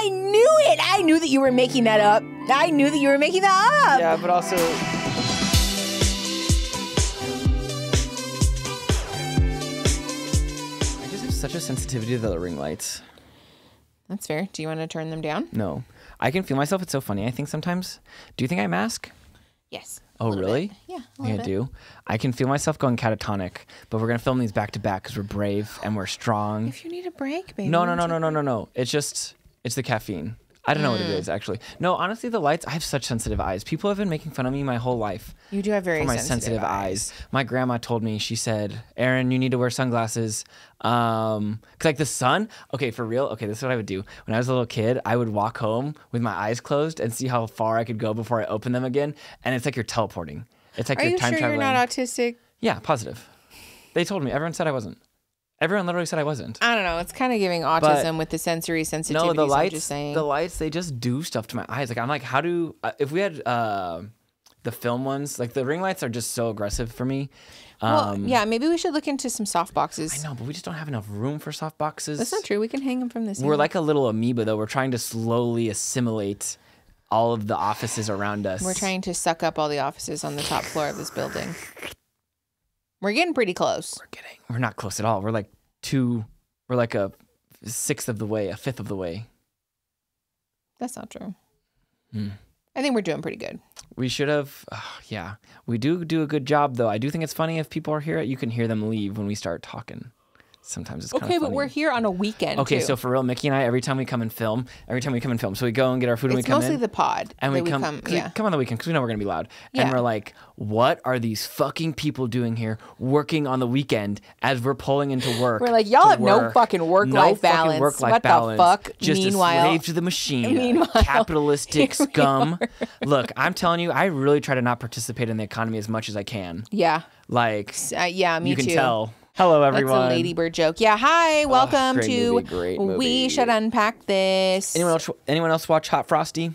I knew it. I knew that you were making that up. I knew that you were making that up. Yeah, but also... I just have such a sensitivity to the ring lights. That's fair. Do you want to turn them down? No. I can feel myself. It's so funny. I think sometimes... Do you think I mask? Yes. Oh, really? Bit. Yeah, I think I do. I can feel myself going catatonic, but we're going to film these back to back because we're brave and we're strong. If you need a break, baby. No. It's the caffeine. I don't know what it is, actually. No, honestly, the lights, I have such sensitive eyes. People have been making fun of me my whole life. You do have very for my sensitive eyes. My grandma told me, she said, Aaron, you need to wear sunglasses. Cause like the sun, okay, for real. Okay, this is what I would do. When I was a little kid, I would walk home with my eyes closed and see how far I could go before I open them again. And it's like you're teleporting. It's like you're time traveling. Are you sure you're not autistic? Yeah, positive. They told me. Everyone said I wasn't. Everyone literally said I wasn't. I don't know. It's kind of giving autism with the sensory sensitivity. No, the lights, I'm just saying. the lights, they just do stuff to my eyes. Like I'm like, how do if we had the film ones, like the ring lights are just so aggressive for me. Well, yeah, maybe we should look into some soft boxes. I know, but we just don't have enough room for soft boxes. That's not true. We can hang them from this. We're like a little amoeba, though. We're trying to slowly assimilate all of the offices around us. We're trying to suck up all the offices on the top floor of this building. We're getting pretty close. We're not close at all. We're like a fifth of the way. That's not true. I think we're doing pretty good. We should have, yeah. We do a good job, though. I do think it's funny if people are here, you can hear them leave when we start talking. Sometimes it's kind of funny. Okay, but we're here on a weekend, Okay, too. so for real, Mickey and I, every time we come and film, so we go and get our food and we come in. It's mostly the pod. And we come on the weekend because we know we're going to be loud. Yeah. And we're like, what are these fucking people doing here working on the weekend as we're pulling into work? We're like, y'all have no fucking work-life balance. What the fuck? Just a slave to the machine. Capitalistic scum. Look, I'm telling you, I really try to not participate in the economy as much as I can. Yeah. Like, yeah, me too. You can tell. Hello, everyone. That's a ladybird joke. Yeah, hi. Welcome to We Should Unpack This. Anyone else watch Hot Frosty?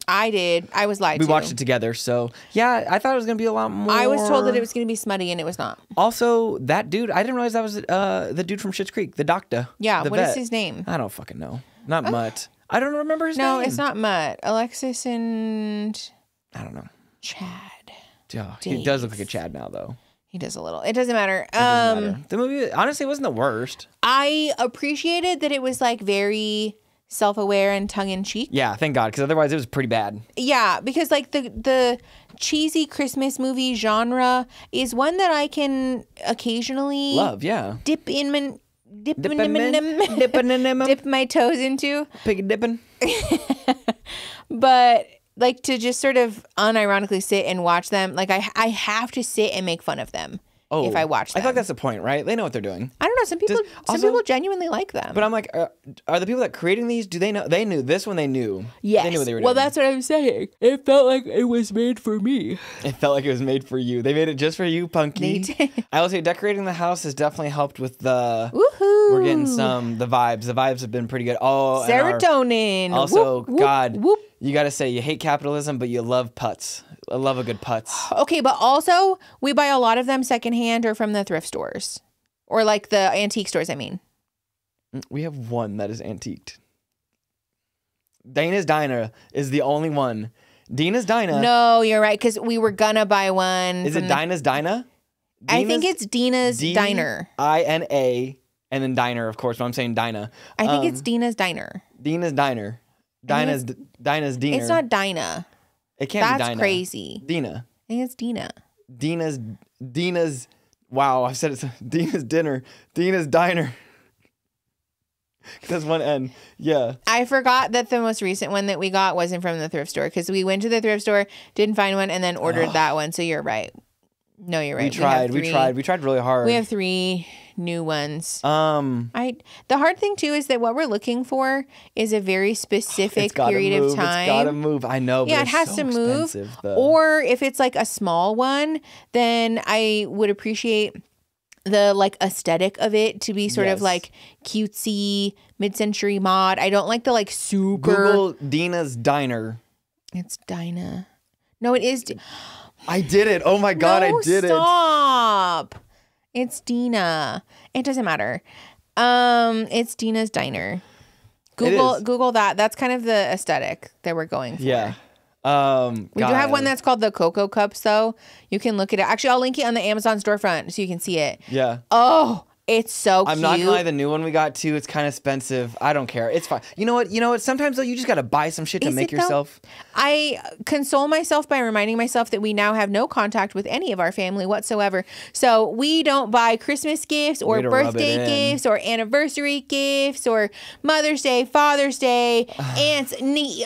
I did. I was lied to. We watched it together, so yeah, I thought it was going to be a lot more. I was told that it was going to be smutty, and it was not. Also, that dude, I didn't realize that was the dude from Schitt's Creek, the doctor. Yeah, what is his name? I don't fucking know. Not Mutt. I don't remember his name. No, it's not Mutt. Alexis and... I don't know. Chad. Yeah, he does look like a Chad now, though. He does a little. It doesn't matter. The movie, honestly, wasn't the worst. I appreciated that it was like very self-aware and tongue-in-cheek. Yeah, thank God, because otherwise it was pretty bad. Yeah, because like the cheesy Christmas movie genre is one that I can occasionally love. Yeah, dip my toes into. Pig dipping. But like to just sort of unironically sit and watch them, like I have to sit and make fun of them if I watch them. I feel like that's the point, right? They know what they're doing. I don't know. Some people genuinely like them. But I'm like, are the people that creating these, do they know? They knew this when they knew. Yes. They knew what they were doing. Well, that's what I'm saying. It felt like it was made for me. It felt like it was made for you. They made it just for you, Punky. They did. I will say decorating the house has definitely helped with the... Woohoo! We're getting the vibes. The vibes have been pretty good. Oh, serotonin. Also, whoop, God, whoop. You got to say you hate capitalism, but you love putts. I love a good putts. Okay, but also we buy a lot of them secondhand or from the thrift stores. Or like the antique stores, I mean. We have one that is antiqued. Dana's Diner is the only one. Dina's Diner. No, you're right, because we were gonna buy one. Is it Dina's Diner? I think it's Dina's Diner. I-N-A, and then Diner, of course, but I'm saying Dinah. I think it's Dina's Diner. Dina's Diner. Dina's Diner. It's not Dinah. It can't be Dinah. That's crazy. Dina. I think it's Dina. Dina's, wow, I said it's Dina's Dinner. Dina's Diner. That's one N. Yeah. I forgot that the most recent one that we got wasn't from the thrift store because we went to the thrift store, didn't find one, and then ordered that one. So you're right. No, you're right. We tried really hard. We have 3 new ones. The hard thing too is that what we're looking for is a very specific period of time. It's gotta move. I know. Yeah, but it has so to move. Though. Or if it's like a small one, then I would appreciate the like aesthetic of it to be sort of like cutesy mid-century mod. I don't like the like super. Google Dina's Diner. It's Dinah. No, it is. I did it. Oh my God, I did it. Stop. It's Dina. It doesn't matter. It's Dina's Diner. Google that. That's kind of the aesthetic that we're going for. Yeah. We do have one that's called the Cocoa Cups, though. You can look at it. Actually, I'll link it on the Amazon storefront so you can see it. Yeah. Oh, it's so cute. I'm not gonna lie, the new one we got too, it's kind of expensive. I don't care. It's fine. You know what? Sometimes though, you just gotta buy some shit to make yourself. I console myself by reminding myself that we now have no contact with any of our family whatsoever. So we don't buy Christmas gifts or birthday gifts or anniversary gifts or Mother's Day, Father's Day, aunts,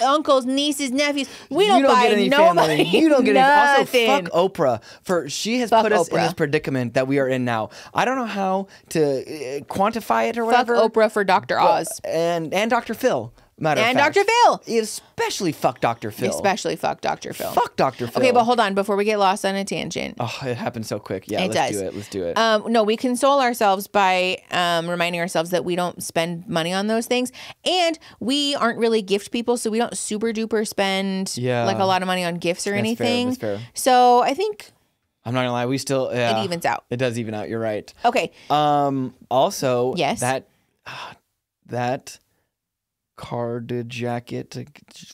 uncles, nieces, nephews. We don't buy any family. You don't get anything. Also, fuck Oprah she has put us in this predicament that we are in now. I don't know how to quantify it or whatever. Fuck Oprah for Dr. Oz. And Dr. Phil. And Dr. Phil. Especially fuck Dr. Phil. Especially fuck Dr. Phil. Fuck Dr. Phil. Okay, but hold on before we get lost on a tangent. Oh, it happened so quick. Yeah, let's do it. No, we console ourselves by reminding ourselves that we don't spend money on those things. And we aren't really gift people, so we don't super duper spend like a lot of money on gifts or anything. That's fair. So I think... I'm not gonna lie, we still it evens out. It does even out. You're right. Okay. Also, yes, that carded jacket,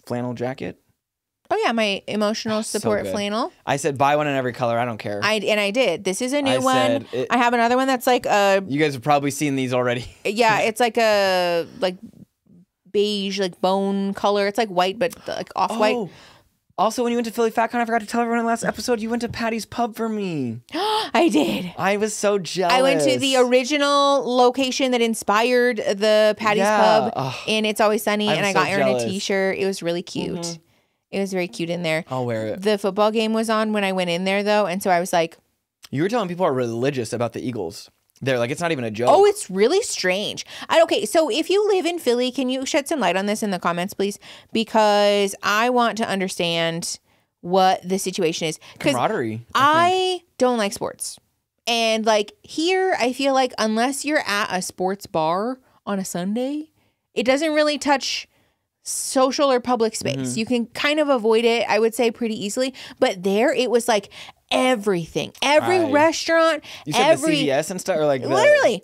flannel jacket. Oh yeah, my emotional support flannel. I said buy one in every color. I don't care. I did. This is a new one. I have another one that's like a. You guys have probably seen these already. Yeah, it's like a beige, like bone color. It's like white, but like off white. Also, when you went to Philly FatCon, I forgot to tell everyone in the last episode, you went to Patty's Pub for me. I did. I was so jealous. I went to the original location that inspired the Patty's Pub, and It's Always Sunny, and I got Aaron a t-shirt. It was really cute. Mm-hmm. It was very cute in there. I'll wear it. The football game was on when I went in there, though, and so I was like... You were telling people are religious about the Eagles. They're like, it's not even a joke. Oh, it's really strange. Okay, so if you live in Philly, can you shed some light on this in the comments, please? Because I want to understand what the situation is. Camaraderie. I don't like sports. And like here, I feel like unless you're at a sports bar on a Sunday, it doesn't really touch social or public space. Mm-hmm. You can kind of avoid it, I would say, pretty easily. But there, it was like everything, every restaurant, you said the CVS and stuff, or like literally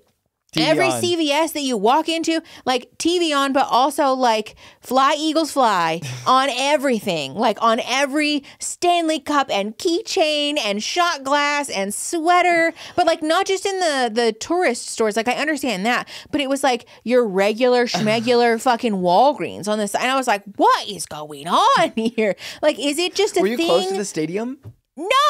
TV every on. CVS that you walk into, like TV on, but also like Fly Eagles Fly on everything, like on every Stanley Cup and keychain and shot glass and sweater, but like not just in the tourist stores. Like I understand that, but it was like your regular schmegular fucking Walgreens on this. And I was like, what is going on here? Like, is it just a thing? Were you close to the stadium?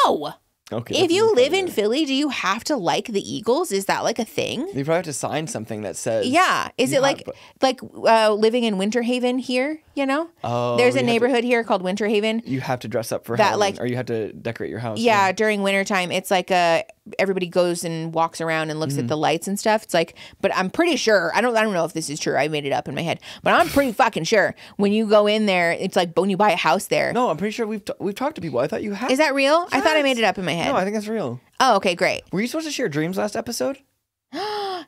No. Okay. If you live in Philly, do you have to like the Eagles? Is that like a thing? You probably have to sign something that says. Yeah. Is it like living in Winter Haven here? You know? Oh. There's a neighborhood here called Winter Haven. You have to dress up for Halloween, or you have to decorate your house. Yeah, during wintertime, it's like everybody goes and walks around and looks at the lights and stuff. It's like, but I'm pretty sure, I don't know if this is true. I made it up in my head, but I'm pretty fucking sure when you go in there, it's like when you buy a house there. No, I'm pretty sure we've talked to people. I thought you had. Is that real? Yes. I thought I made it up in my head. No, I think that's real. Oh, okay, great. Were you supposed to share dreams last episode?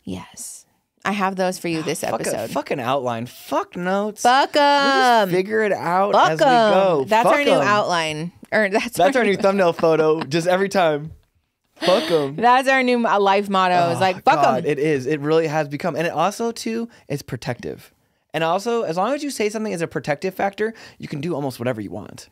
Yes. I have those for you this episode. Fucking outline. Fuck notes. Fuck them. We'll figure it out as we go. That's our new outline. Or that's our new thumbnail photo. Just every time. Fuck them. That's our new life motto. It's like, fuck them. It is. It really has become. And it also, too, is protective. And also, as long as you say something as a protective factor, you can do almost whatever you want.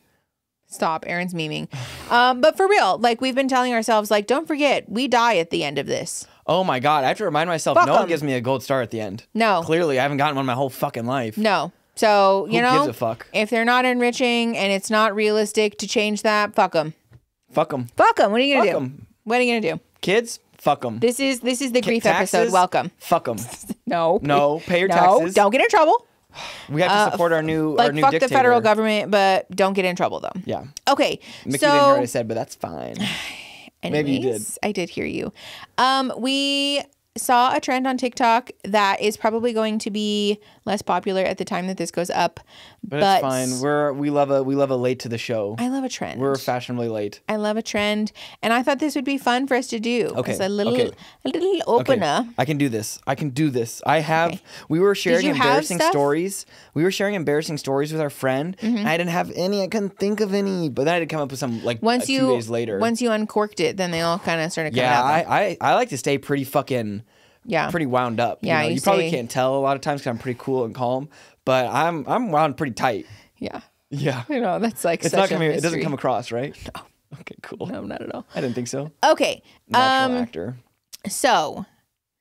Stop. Aaron's memeing. But for real, like we've been telling ourselves, like, don't forget, we die at the end of this. Oh my God. I have to remind myself, no one gives me a gold star at the end. No. Clearly, I haven't gotten one my whole fucking life. No. So, Who gives a fuck? If they're not enriching and it's not realistic to change that, fuck them. Fuck them. Fuck them. What are you going to do? 'em. What are you going to do? Kids, fuck them. This is the grief episode. Welcome. Fuck them. No. Pay your taxes. Don't get in trouble. We have to support our new fuck dictator. the federal government, but don't get in trouble though. Yeah. Okay. Mickey didn't hear what I said, but that's fine. Anyways, maybe you did. I did hear you. We saw a trend on TikTok that is probably going to be less popular at the time that this goes up. But it's fine. We love a late to the show. I love a trend. We're fashionably late. I love a trend, and I thought this would be fun for us to do. Okay. As a little opener. Okay. I can do this. I have. Okay. We were sharing embarrassing stories. We were sharing embarrassing stories with our friend. Mm-hmm. And I didn't have any. I couldn't think of any. But then I did come up with some 2 days later. Once you uncorked it, then they all kind of started coming out. Yeah, I like to stay pretty fucking pretty wound up. Yeah, you probably can't tell a lot of times because I'm pretty cool and calm, but I'm wound pretty tight. Yeah. Yeah. That's like it's such not coming. a mystery. It doesn't come across, right? No. Okay, cool. No, not at all. I didn't think so. Okay. Natural actor. So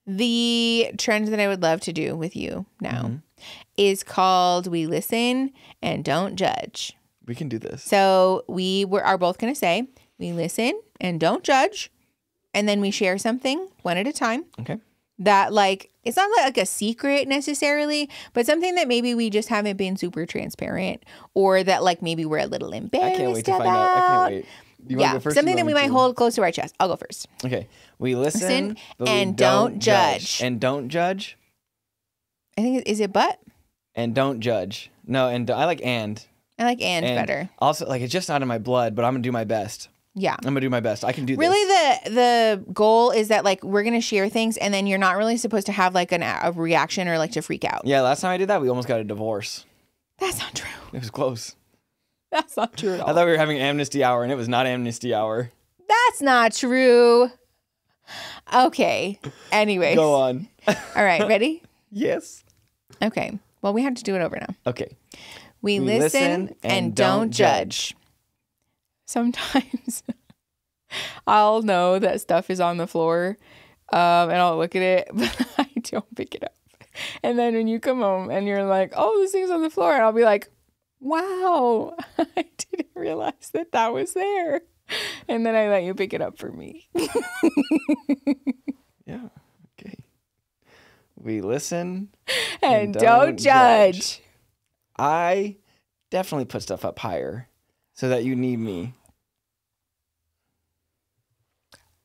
the trend that I would love to do with you now is called We Listen and Don't Judge. We can do this. So we are both going to say, we listen and don't judge. And then we share something one at a time. Okay. That like, it's not like a secret necessarily, but something that maybe we just haven't been super transparent or that like maybe we're a little embarrassed I can't wait to about. find out. I can't wait. You want to go first? Something that we might hold close to our chest. I'll go first. Okay. We listen but and we don't judge. And don't judge. I think, is it but? And don't judge. No, and I like and. I like and better. Also, like, it's just not in my blood, but I'm going to do my best. Yeah. I'm going to do my best. I can do this. Really, the goal is that, like, we're going to share things, and then you're not really supposed to have, like, a reaction or, like, to freak out. Yeah, last time I did that, we almost got a divorce. That's not true. It was close. That's not true at all. I thought we were having amnesty hour, and it was not amnesty hour. That's not true. Okay. Anyways. Go on. All right. Ready? Yes. Okay. Well, we have to do it over now. Okay. We listen and don't judge. Sometimes I'll know that stuff is on the floor and I'll look at it, but I don't pick it up. And then when you come home and you're like, oh, this thing's on the floor, and I'll be like, wow, I didn't realize that was there. And then I let you pick it up for me. Yeah. Okay. We listen and don't judge. I definitely put stuff up higher so that you need me.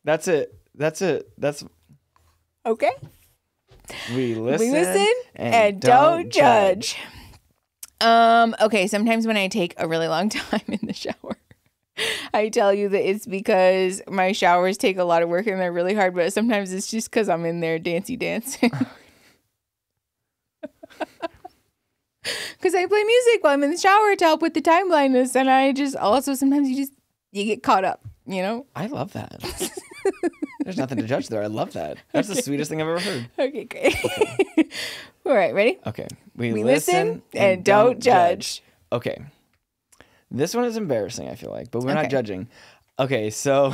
That's it. That's okay. We listen and don't judge. Okay, sometimes when I take a really long time in the shower, I tell you that it's because my showers take a lot of work and they're really hard, but sometimes it's just because I'm in there dancing. Because I play music while I'm in the shower to help with the time blindness, and I just also sometimes you get caught up, you know? I love that. There's nothing to judge there. I love that. That's the sweetest thing I've ever heard. Okay, great. Okay. All right, ready? Okay. We listen and don't judge. Okay. This one is embarrassing, I feel like, but we're not judging. Okay, so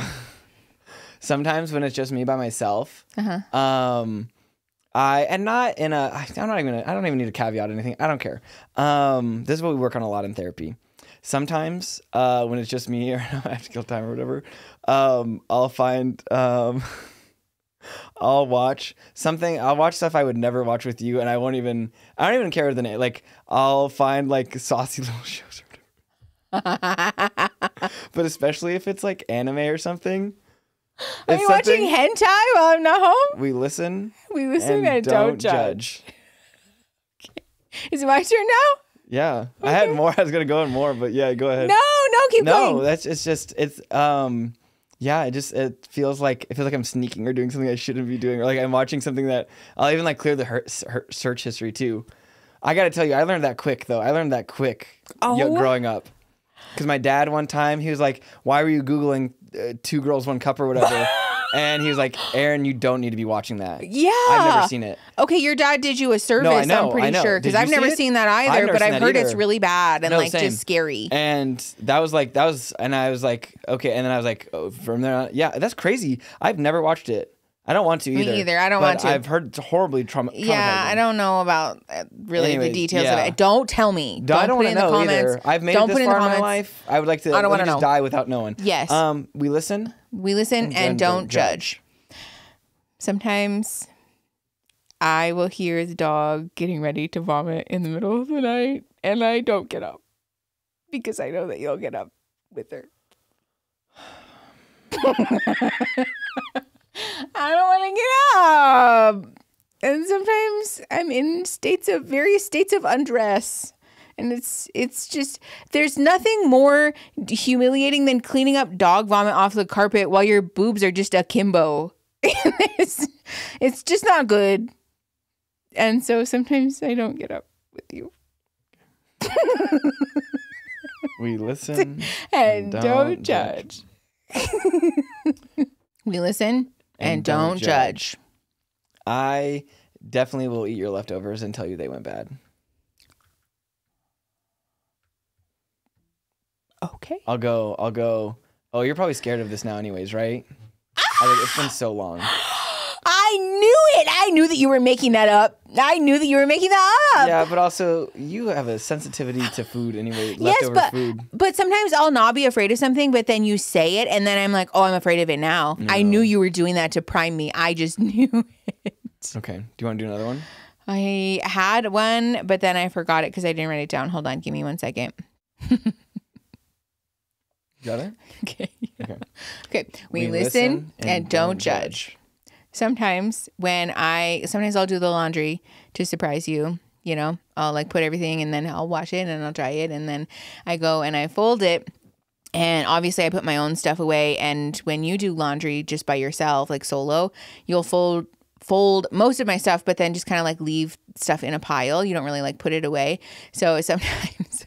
sometimes when it's just me by myself, I don't even need a caveat or anything. I don't care. This is what we work on a lot in therapy. Sometimes when it's just me or I have to kill time or whatever, I'll watch something. I'll watch stuff I would never watch with you, and I don't even care the name. Like, I'll find like saucy little shows or whatever. But especially if it's like anime or something. Are you watching hentai while I'm not home? We listen and don't judge. Okay. Is it my turn now? Yeah. Okay. I had more. I was going to go in more, but yeah, go ahead. No, keep going. No, it feels like I'm sneaking or doing something I shouldn't be doing, or like I'm watching something that I'll even like clear the search history too. I got to tell you, I learned that quick though. Growing up. Because my dad one time, he was like, why were you Googling 2 Girls, 1 Cup or whatever? And he was like, Aaron, you don't need to be watching that. Yeah. I've never seen it. Okay, your dad did you a service, no, I know, I'm pretty sure. Because I've never seen that either, but I've heard it's really bad and just scary. And and I was like, okay. And then I was like, oh, from there on, yeah, that's crazy. I've never watched it. I don't want to either. Me either. I don't want to. I've heard it's horribly traumatizing. Yeah, I don't know about the details of it. Don't tell me. I don't want to know either. I've made it this far in my life. I would like to. I don't want to just die without knowing. Yes. We listen. We listen and don't judge. Sometimes I will hear the dog getting ready to vomit in the middle of the night, and I don't get up because I know that you'll get up with her. I don't want to get up. And sometimes I'm in various states of undress. And it's just, there's nothing more humiliating than cleaning up dog vomit off the carpet while your boobs are just akimbo. It's just not good. And so sometimes I don't get up with you. We listen and don't judge. We listen and don't judge. I definitely will eat your leftovers and tell you they went bad. Okay. I'll go. Oh, you're probably scared of this now anyways, right? It's been so long. I knew it. I knew that you were making that up. Yeah, but also you have a sensitivity to food anyway. Leftover food. But sometimes I'll not be afraid of something, but then you say it, and then I'm like, oh, I'm afraid of it now. No. I knew you were doing that to prime me. I just knew it. Okay. Do you want to do another one? I had one, but then I forgot it because I didn't write it down. Hold on. Give me 1 second. Got it? Okay. Yeah. Okay. We listen and don't judge. Sometimes I'll do the laundry to surprise you. You know, I'll like put everything and then I'll wash it and I'll dry it and then I go and I fold it. And obviously I put my own stuff away. And when you do laundry just by yourself, like solo, you'll fold most of my stuff, but then just kind of like leave stuff in a pile. You don't really like put it away. So sometimes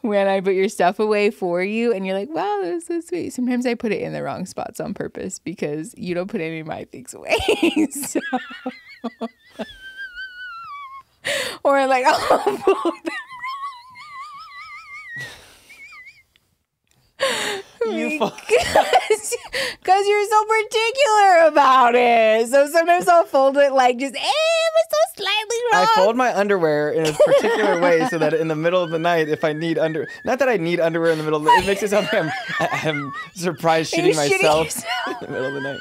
when I put your stuff away for you and you're like, wow, that was so sweet. Sometimes I put it in the wrong spots on purpose because you don't put any of my things away. So, or like, I'll fold them because you're so particular about it. So sometimes I'll fold it like just, it was so slightly wrong. I fold my underwear in a particular way so that in the middle of the night, if I need not that I need underwear in the middle of the night, it makes it sound like I'm surprised shitting myself in the middle of the night.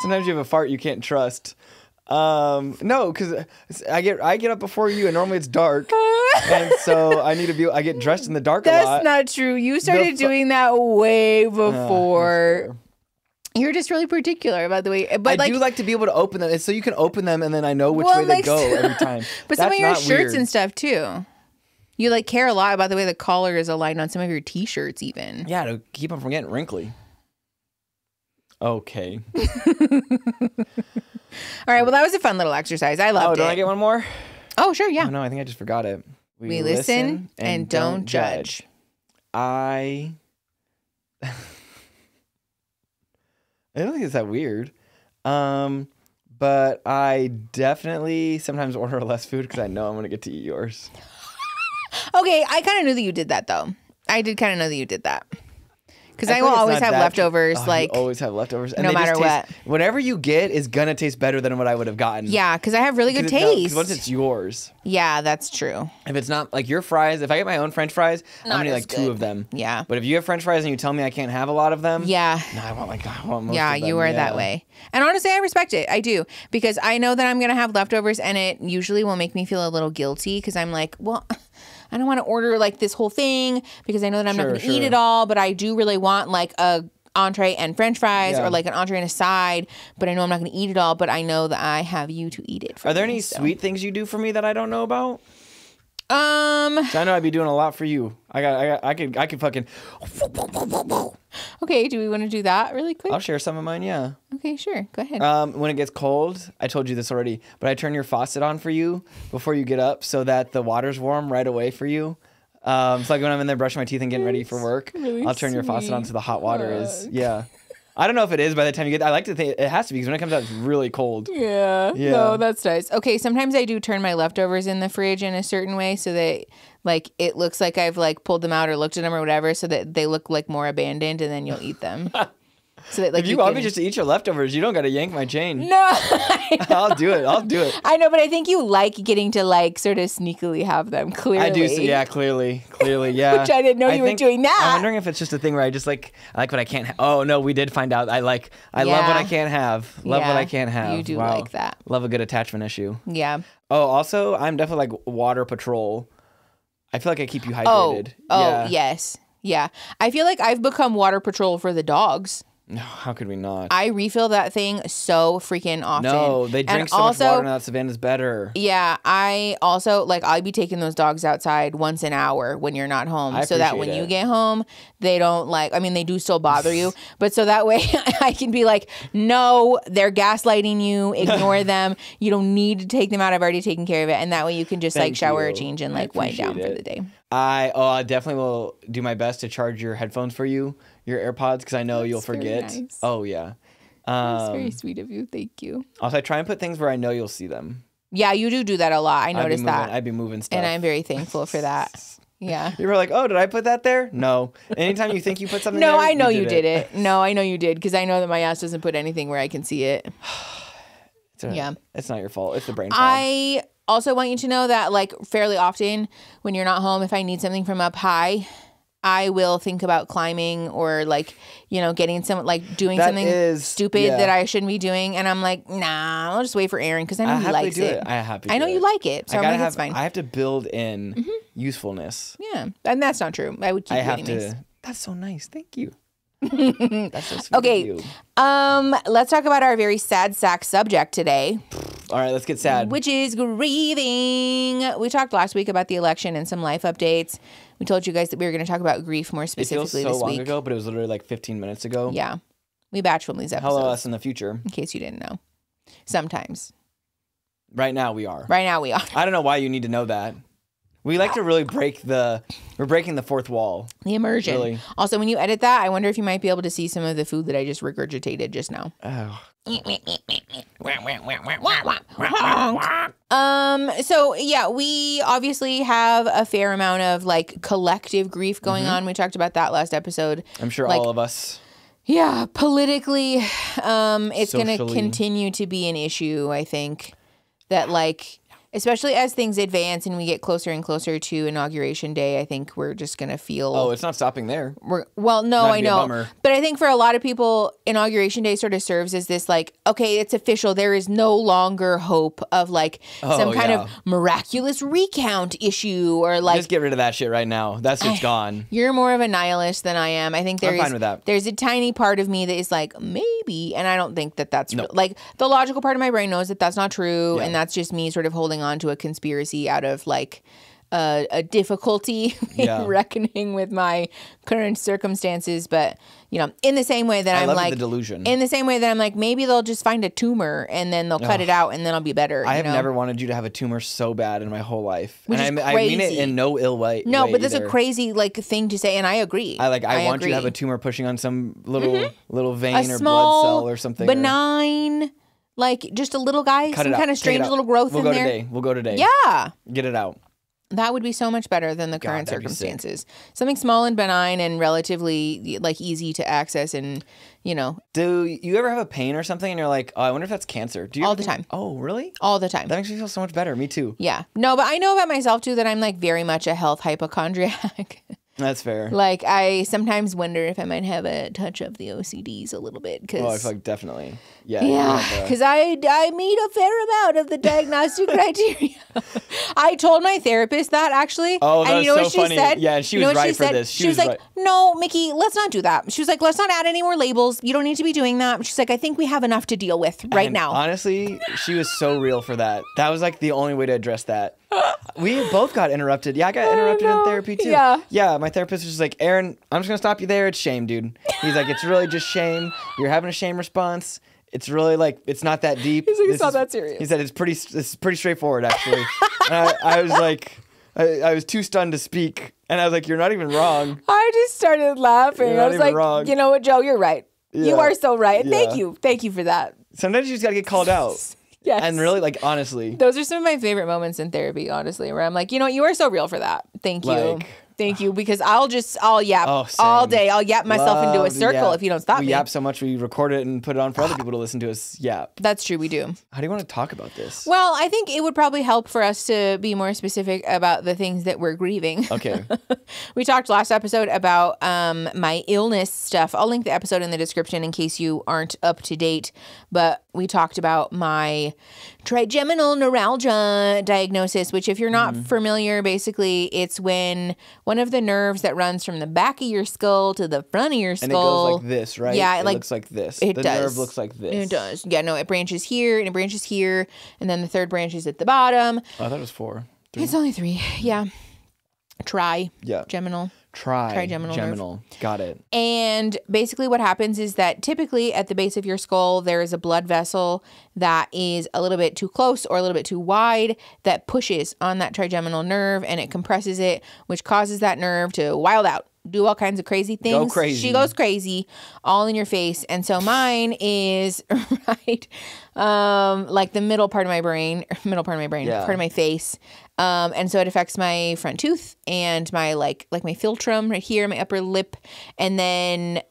Sometimes you have a fart you can't trust. No, because I get up before you and normally it's dark. And so I get dressed in the dark a lot. That's not true. You started doing that way before. You're just really particular about the way. But I do like to be able to open them, so you can open them, and then I know which way they go every time. But that's some of your shirts weird. And stuff too. You like care a lot about the way the collar is aligned on some of your T-shirts, even. Yeah, to keep them from getting wrinkly. Okay. All right. Well, that was a fun little exercise. I loved it. Oh, don't I get one more? Oh, sure. Yeah. Oh, no, I think I just forgot it. We listen and don't judge. I don't think it's that weird. But I definitely sometimes order less food because I know I'm going to get to eat yours. Okay. I kind of knew that you did that, though. I did kind of know that you did that. Because I will always have leftovers. You always have leftovers. And no matter what. Whatever you get is going to taste better than what I would have gotten. Yeah, because I have really good taste. Because once it's yours. Yeah, that's true. If it's not like your fries, if I get my own French fries, I'm going to need like 2 of them. Yeah. But if you have French fries and you tell me I can't have a lot of them. Yeah. No, I want most of them. Yeah, you are that way. And honestly, I respect it. I do. Because I know that I'm going to have leftovers and it usually will make me feel a little guilty because I'm like, well, I don't want to order like this whole thing because I know that I'm not going to eat it all, but I do really want like a entree and French fries or like an entree and a side, but I know I'm not going to eat it all, but I know that I have you to eat it. Are there any sweet things you do for me that I don't know about? So I know I'd be doing a lot for you. I could fucking. Okay, do we want to do that really quick? I'll share some of mine. Yeah. Okay, sure. Go ahead. When it gets cold, I told you this already, but I turn your faucet on for you before you get up so that the water's warm right away for you. So like when I'm in there brushing my teeth and getting ready for work, really I'll turn your faucet on so the hot water is. Yeah. I don't know if it is by the time you get. I like to think it has to be because when it comes out, it's really cold. Yeah. No, that's nice. Okay, sometimes I do turn my leftovers in the fridge in a certain way so that like it looks like I've like pulled them out or looked at them or whatever, so that they look like more abandoned, and then you'll eat them. So that, like, if you want me just to eat your leftovers, you don't got to yank my chain. No, I'll do it. I know, but I think you like getting to like sort of sneakily have them. Clearly, I do. Yeah, clearly, yeah. Which I didn't know you were doing that. I'm wondering if it's just a thing where I just I like what I can't. Oh no, we did find out. I love what I can't have. Love what I can't have. You do like that. Love a good attachment issue. Yeah. Oh, also, I'm definitely like water patrol. I feel like I keep you hydrated. Oh, yes. Yeah. I feel like I've become water patrol for the dogs. No, how could we not? I refill that thing so freaking often. No, they drink so much water now that Savannah's better. Yeah, I also, like, I'd be taking those dogs outside once an hour when you're not home. So that when you get home, they don't they do still bother you. But so that way I can be like, no, they're gaslighting you. Ignore them. You don't need to take them out. I've already taken care of it. And that way you can just shower or change and wind down for the day. I definitely will do my best to charge your headphones for you, your AirPods, because I know you'll forget. Nice. Oh yeah, That's very sweet of you. Thank you. Also, I try and put things where I know you'll see them. Yeah, you do that a lot. I noticed that. I'd be moving stuff. And I'm very thankful for that. Yeah. You were like, oh, did I put that there? No. Anytime you think you put something there, I know you did it. No, I know you did, because I know that my ass doesn't put anything where I can see it. Yeah. It's not your fault. It's the brain fog. I also want you to know that, like, fairly often when you're not home, if I need something from up high, I will think about climbing or, like, you know, getting some, like, doing something stupid that I shouldn't be doing. And I'm like, nah, I'll just wait for Aaron, because I know he likes it. I know you like it. So I'm like, it's fine. I have to build in usefulness. Yeah. And that's not true. I would keep you anyways. That's so nice. Thank you. That's so sweet okay. of you. Let's talk about our very sad sack subject today. All right, let's get sad. Which is grieving. We talked last week about the election and some life updates. We told you guys that we were going to talk about grief more specifically this week. It feels so long ago, but it was literally like 15 minutes ago. Yeah. We batch from these episodes. Hello us in the future. In case you didn't know. Sometimes. Right now we are. Right now we are. I don't know why you need to know that. We like to really we're breaking the fourth wall. The immersion. Really. Also, when you edit that, I wonder if you might be able to see some of the food that I just regurgitated just now. Oh. So yeah, we obviously have a fair amount of, like, collective grief going on. We talked about that last episode. I'm sure all of us. Yeah, politically, it's going to continue to be an issue, I think, that, like, especially as things advance and we get closer and closer to Inauguration Day, I think we're just going to feel... Oh, it's not stopping there. I know. But I think for a lot of people, Inauguration Day sort of serves as this, like, okay, it's official. There is no longer hope of, like, some kind of miraculous recount issue or, like... Just get rid of that shit right now. That's just gone. You're more of a nihilist than I am. I think I'm fine with that. There's a tiny part of me that is like, maybe, and I don't think that that's... Like, the logical part of my brain knows that that's not true, and that's just me sort of holding on to a conspiracy out of, like, a difficulty in reckoning with my current circumstances. But, you know, in the same way that I'm like, the delusion. In the same way that I'm like, maybe they'll just find a tumor and then they'll cut it out and then I'll be better. I have never wanted you to have a tumor so bad in my whole life. Which and is I mean it in no ill way. No, but that's a crazy, like, thing to say, and I agree. I want you to have a tumor pushing on some little vein or blood cell or something. Benign, like, just a little guy, some kind of strange little growth in there. We'll go today. Yeah. Get it out. That would be so much better than the current circumstances. Something small and benign and relatively, like, easy to access and, you know. Do you ever have a pain or something and you're like, oh, I wonder if that's cancer? Do you all the time. Oh, really? All the time. That makes me feel so much better. Me too. Yeah. No, but I know about myself too that I'm, like, very much a health hypochondriac. That's fair. Like, I sometimes wonder if I might have a touch of the OCDs a little bit. Oh, I feel like definitely. Yeah. Yeah, because I meet a fair amount of the diagnostic criteria. I told my therapist that, actually. Oh, and you know what she funny. Said? Yeah, and she was right for this. She was like, no, Mickey, let's not do that. She was like, let's not add any more labels. You don't need to be doing that. She's like, I think we have enough to deal with right now. Honestly, she was so real for that. That was, like, the only way to address that. We both got interrupted. Yeah, I got interrupted in therapy too. Yeah, my therapist was just like, Aaron, I'm just going to stop you there. It's shame, dude. He's like, it's really just shame. You're having a shame response. It's really, like, it's not that deep. He's like, it's not that serious. He said, it's pretty straightforward, actually. And I was like, I was too stunned to speak. And I was like, you're not even wrong. I just started laughing. I was like, wrong. You know what, Joe, you're right. Yeah. You are so right. Yeah. Thank you. Thank you for that. Sometimes you just got to get called out. Yes. And really, like, honestly. Those are some of my favorite moments in therapy, honestly, where I'm like, you know what, you are so real for that. Thank you. Like, thank you, because I'll yap all day. I'll yap myself into a circle if you don't stop me. We yap so much we record it and put it on for other people to listen to us yap. That's true, we do. How do you want to talk about this? Well, I think it would probably help for us to be more specific about the things that we're grieving. Okay. We talked last episode about my illness stuff. I'll link the episode in the description in case you aren't up to date. But we talked about my trigeminal neuralgia diagnosis, which, if you're not familiar, basically it's when one of the nerves that runs from the back of your skull to the front of your skull. And it goes like this, right? Yeah. It looks like this. The nerve looks like this. It does. Yeah, no, it branches here and it branches here. And then the third branch is at the bottom. Oh, I thought it was 4. 3. It's only 3. Yeah. Trigeminal. Trigeminal. Got it. And basically what happens is that typically at the base of your skull, there is a blood vessel that is a little bit too close or a little bit too wide that pushes on that trigeminal nerve and it compresses it, which causes that nerve to wild out, do all kinds of crazy things. Go crazy. She goes crazy, all in your face. And so mine is right, like the middle part of my brain, part of my face. And so it affects my front tooth and my like my philtrum right here, my upper lip. And then,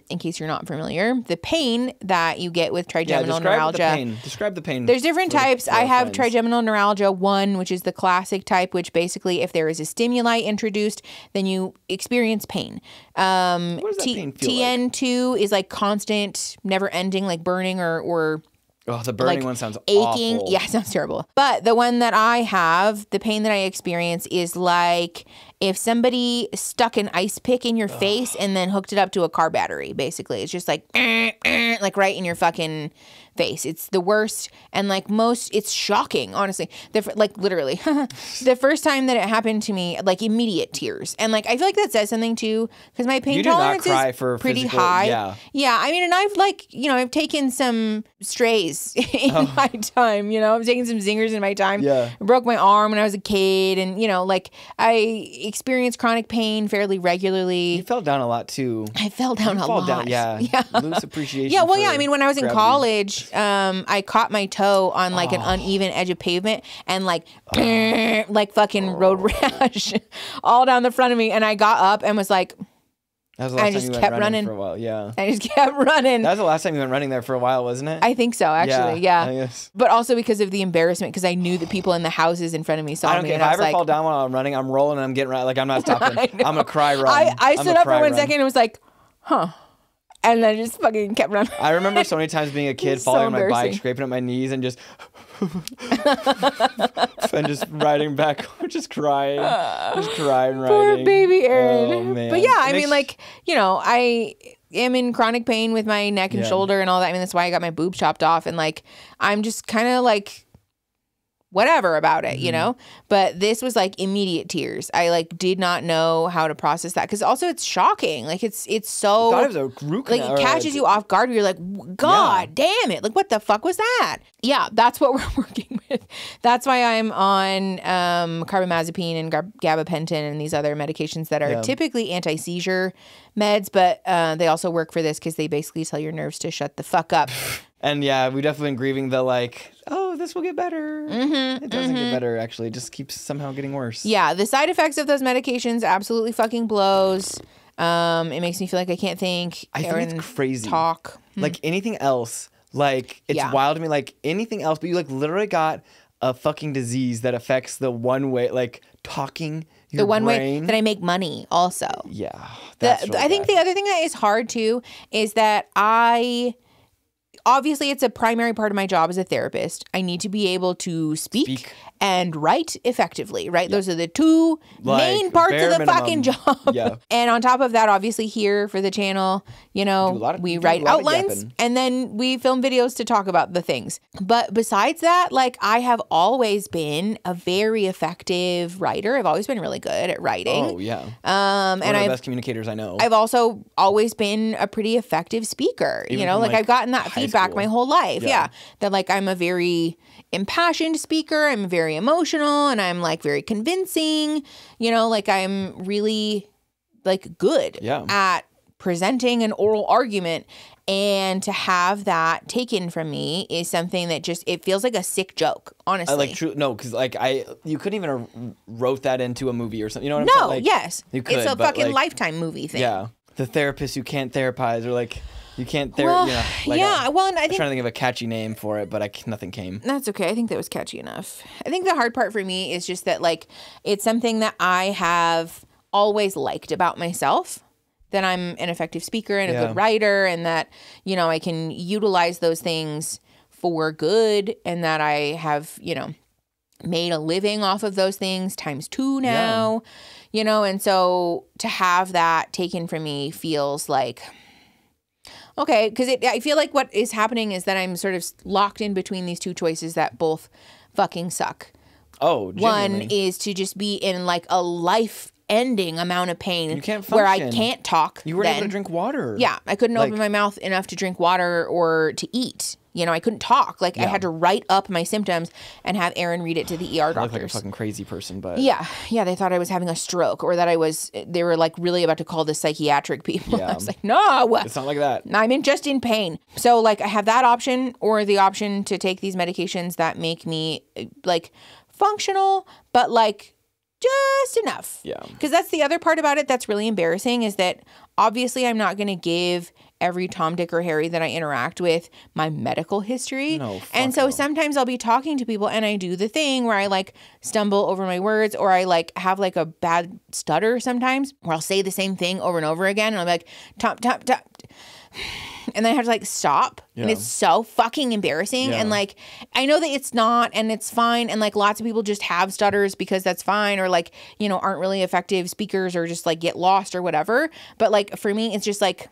in case you're not familiar, the pain that you get with trigeminal neuralgia. Describe the pain. There's different types. I have trigeminal neuralgia 1, which is the classic type, which basically if there is a stimuli introduced, then you experience pain. What does that pain feel TN2 is like constant, never ending, like burning or oh, the burning one sounds aching. awful. Yeah, it sounds terrible. But the one that I have, the pain that I experience is like if somebody stuck an ice pick in your face and then hooked it up to a car battery, basically. It's just like right in your fucking face. It's the worst. And like it's shocking, honestly. Like literally, the first time that it happened to me, like immediate tears. And like, I feel like that says something too, because my pain tolerance is pretty high. Yeah. I mean, and I've like, I've taken some strays in my time, I've taken some zingers in my time. Yeah. I broke my arm when I was a kid. And, like I experienced chronic pain fairly regularly. You fell down a lot too. I fell down a lot. Yeah. Lose appreciation. Yeah. Well, yeah. I mean, when I was in college, I caught my toe on like an uneven edge of pavement and like fucking road rash all down the front of me. And I got up and was like, I just kept running for a while. Yeah. I just kept running. That was the last time you went running there for a while, wasn't it? I think so, actually. Yeah. Yes. But also because of the embarrassment, because I knew that people in the houses in front of me saw me. I don't care. If I ever fall down while I'm running, I'm rolling and I'm getting right. Like I'm not stopping. I'm gonna cry run. I stood up for 1 second and was like, huh. And I just fucking kept running. I remember so many times being a kid falling on my bike, scraping up my knees, and just and just riding back, just crying, riding. Poor baby Aaron. Oh, man. But yeah, I mean, like, I am in chronic pain with my neck and shoulder and all that. I mean, that's why I got my boob chopped off, and like, I'm just kind of like whatever about it, but this was like immediate tears. I like did not know how to process that, because also it's shocking. Like it's so I thought it was a root canal, like it catches you off guard. You're like, God damn it, like what the fuck was that? Yeah, that's what we're working with. That's why I'm on carbamazepine and gabapentin and these other medications that are typically anti-seizure meds, but they also work for this because they basically tell your nerves to shut the fuck up. And yeah, we've definitely been grieving the like, oh, this will get better. It doesn't get better, actually. It just keeps somehow getting worse. Yeah, the side effects of those medications absolutely fucking blows. It makes me feel like I can't think. I think it's crazy. Talk. Like anything else, like it's wild to me. Like anything else, but you like literally got a fucking disease that affects the one way, like talking. The one way that I make money also. Yeah. I think the other thing that is hard too is that obviously, it's a primary part of my job as a therapist. I need to be able to speak and write effectively, right? Those are the two main parts of the fucking job. Yeah. And on top of that, obviously here for the channel, we write outlines and then we film videos to talk about the things. But besides that, like I have always been a very effective writer. I've always been really good at writing. Oh, yeah. One of the best communicators I know. I've also always been a pretty effective speaker. Even like I've gotten that feedback school. my whole life. Yeah. That like I'm a very impassioned speaker. I'm very emotional and I'm like very convincing. Like I'm really like good at presenting an oral argument. And to have that taken from me is something that just, it feels like a sick joke, honestly. Because like you couldn't even have wrote that into a movie or something. You know what I'm saying? Like, yes. You could, it's a fucking Lifetime movie thing. Yeah. The therapist who can't therapize or like... You can't and I think I'm trying to think of a catchy name for it, but nothing came. That's okay. I think that was catchy enough. I think the hard part for me is just that like it's something that I have always liked about myself, that I'm an effective speaker and a good writer, and that I can utilize those things for good, and that I have made a living off of those things ×2 now, and so to have that taken from me feels like. Okay, because I feel like what is happening is that I'm sort of locked in between these two choices that both fucking suck. Oh, genuinely. One is to just be in like a life-ending amount of pain you can't where I can't talk. You weren't able to drink water. Yeah, I couldn't open my mouth enough to drink water or to eat. You know, I couldn't talk. Like I had to write up my symptoms and have Aaron read it to the ER doctors. I look like a fucking crazy person, but yeah, they thought I was having a stroke or that they were like really about to call the psychiatric people. I was like, no, it's not like that. I'm just in pain. So like I have that option or the option to take these medications that make me like functional, but like just enough. Yeah. Because that's the other part about it that's really embarrassing is that obviously I'm not going to give every Tom, Dick, or Harry that I interact with my medical history. No, and so sometimes I'll be talking to people and I do the thing where I like stumble over my words or I like have like a bad stutter sometimes where I'll say the same thing over and over again. And I'm like, Tom. And then I have to like stop. Yeah. And it's so fucking embarrassing. Yeah. And like, I know that it's not and it's fine. And like lots of people just have stutters because that's fine or like, you know, aren't really effective speakers or just like get lost or whatever. But like for me, it's just like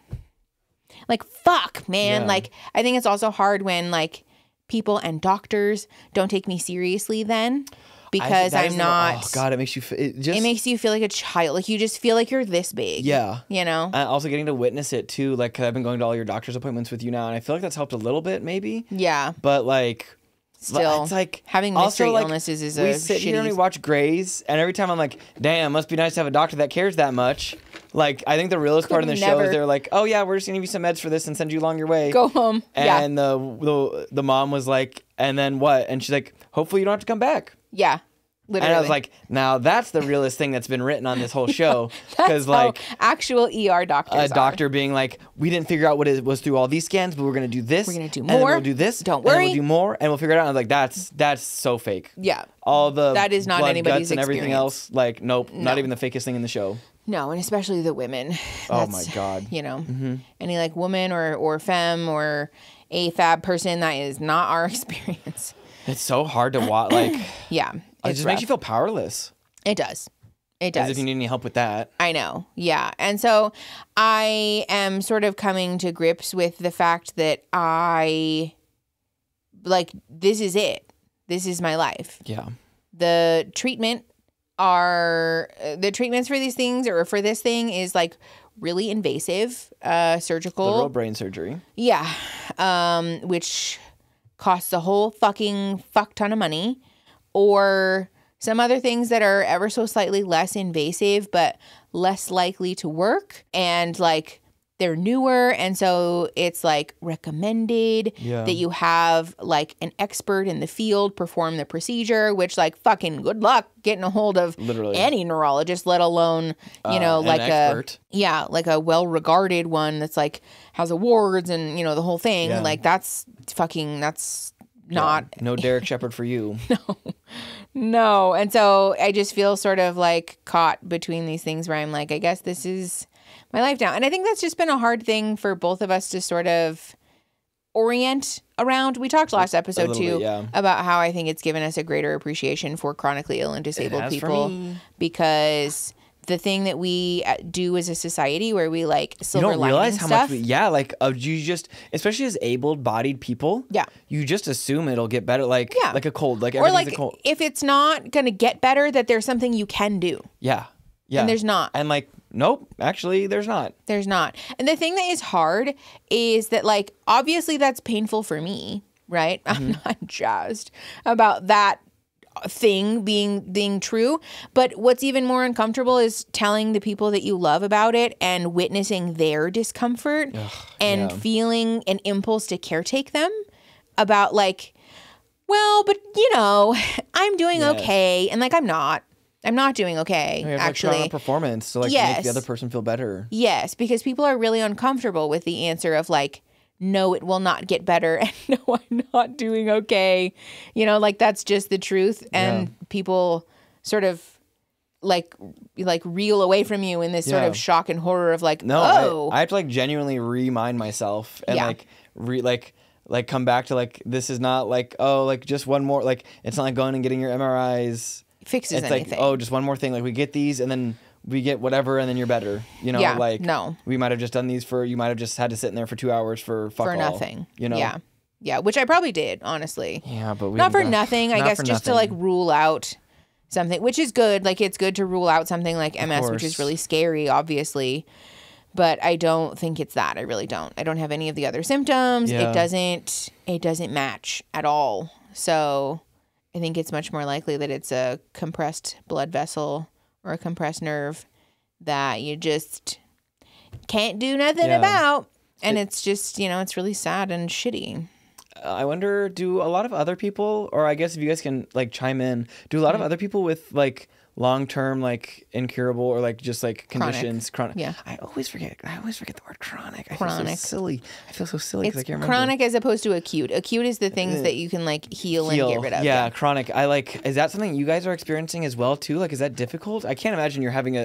fuck, man. Yeah. Like I think it's also hard when like people and doctors don't take me seriously then. Because I'm not. Oh God, it makes you. It makes you feel like a child. Like you just feel like you're this big. Yeah. You know. And also getting to witness it too. Like 'cause I've been going to all your doctor's appointments with you now, and I feel like that's helped a little bit, maybe. Yeah. But like, still, it's like having mystery illnesses is we sit here and we watch Grey's, and every time I'm like, damn, must be nice to have a doctor that cares that much. Like, I think the realest part in the show is they're like, oh yeah, we're just gonna give you some meds for this and send you along your way. Go home. And the mom was like, and then what? And she's like, hopefully you don't have to come back. Yeah. Literally. And I was like, now that's the realest thing that's been written on this whole show. Because like actual ER doctors doctor being like, we didn't figure out what it was through all these scans, but we're going to do this. We're going to do more. And then we'll do this. Don't worry. And then we'll do more and we'll figure it out. And I was like, that's so fake. Yeah. All the that is not blood, anybody's guts, and everything else. Like, nope, not even the fakest thing in the show. No, and especially the women. Oh my God. You know, any like woman or femme or AFAB person, that is not our experience. It's so hard to watch. Like, yeah. It just makes you feel powerless. It does. It does. As if you need any help with that. I know. Yeah. And so I am sort of coming to grips with the fact that this is it. This is my life. Yeah. The treatments for these things or for this thing is like really invasive, surgical. The real brain surgery. Yeah. Which costs a whole fucking fuck ton of money. Or some other things that are ever so slightly less invasive, but less likely to work. And like they're newer. And so it's like recommended that you have like an expert in the field perform the procedure, which like fucking good luck getting a hold of any neurologist, let alone, you know, like like a well-regarded one that's like has awards and, you know, the whole thing. Yeah. Like that's not no Derek Shepherd for you. No. And so I just feel sort of like caught between these things where I'm like, I guess this is my life now. And I think that's just been a hard thing for both of us to sort of orient around. We talked last episode too about how I think it's given us a greater appreciation for chronically ill and disabled people because the thing that we do as a society where we like silver lining realize stuff. How much you just, especially as able-bodied people, you just assume it'll get better, like a cold, like everything's or like a cold. If it's not gonna get better, that there's something you can do. Yeah. And there's not. And like, nope, actually, there's not. There's not. And the thing that is hard is that like obviously that's painful for me, right? I'm not jazzed about that thing being true, but what's even more uncomfortable is telling the people that you love about it and witnessing their discomfort and feeling an impulse to caretake them about like, well, but you know, I'm doing okay, and like I'm not doing okay. Actually, like performance to like make the other person feel better. Yes, because people are really uncomfortable with the answer of like, no, it will not get better. And no, I'm not doing okay. You know, like that's just the truth. And people sort of like reel away from you in this sort of shock and horror of like, I have to like genuinely remind myself and like come back to like, this is not like, oh, like just one more, like it's not like going and getting your MRIs. Fixes it's anything. Like, oh, just one more thing. Like we get these and then we get whatever and then you're better. You know, like we might have just done these you might have just had to sit in there for 2 hours for nothing. You know? Yeah. Yeah. Which I probably did, honestly. Yeah, but not for nothing, I guess, just to like rule out something, which is good. Like it's good to rule out something like MS, which is really scary, obviously. But I don't think it's that. I really don't. I don't have any of the other symptoms. Yeah. It doesn't match at all. So I think it's much more likely that it's a compressed blood vessel or a compressed nerve that you just can't do nothing about. And it's just, it's really sad and shitty. I wonder, do a lot of other people, or I guess if you guys can like chime in, do a lot of other people with like long-term, like incurable or like just like conditions, chronic. Yeah. I always forget the word chronic. I feel so silly. I feel so silly because I It's can't remember. chronic as opposed to acute. Acute is the things that you can like heal and get rid of. Yeah, chronic. Is that something you guys are experiencing as well too? Like, is that difficult? I can't imagine you're having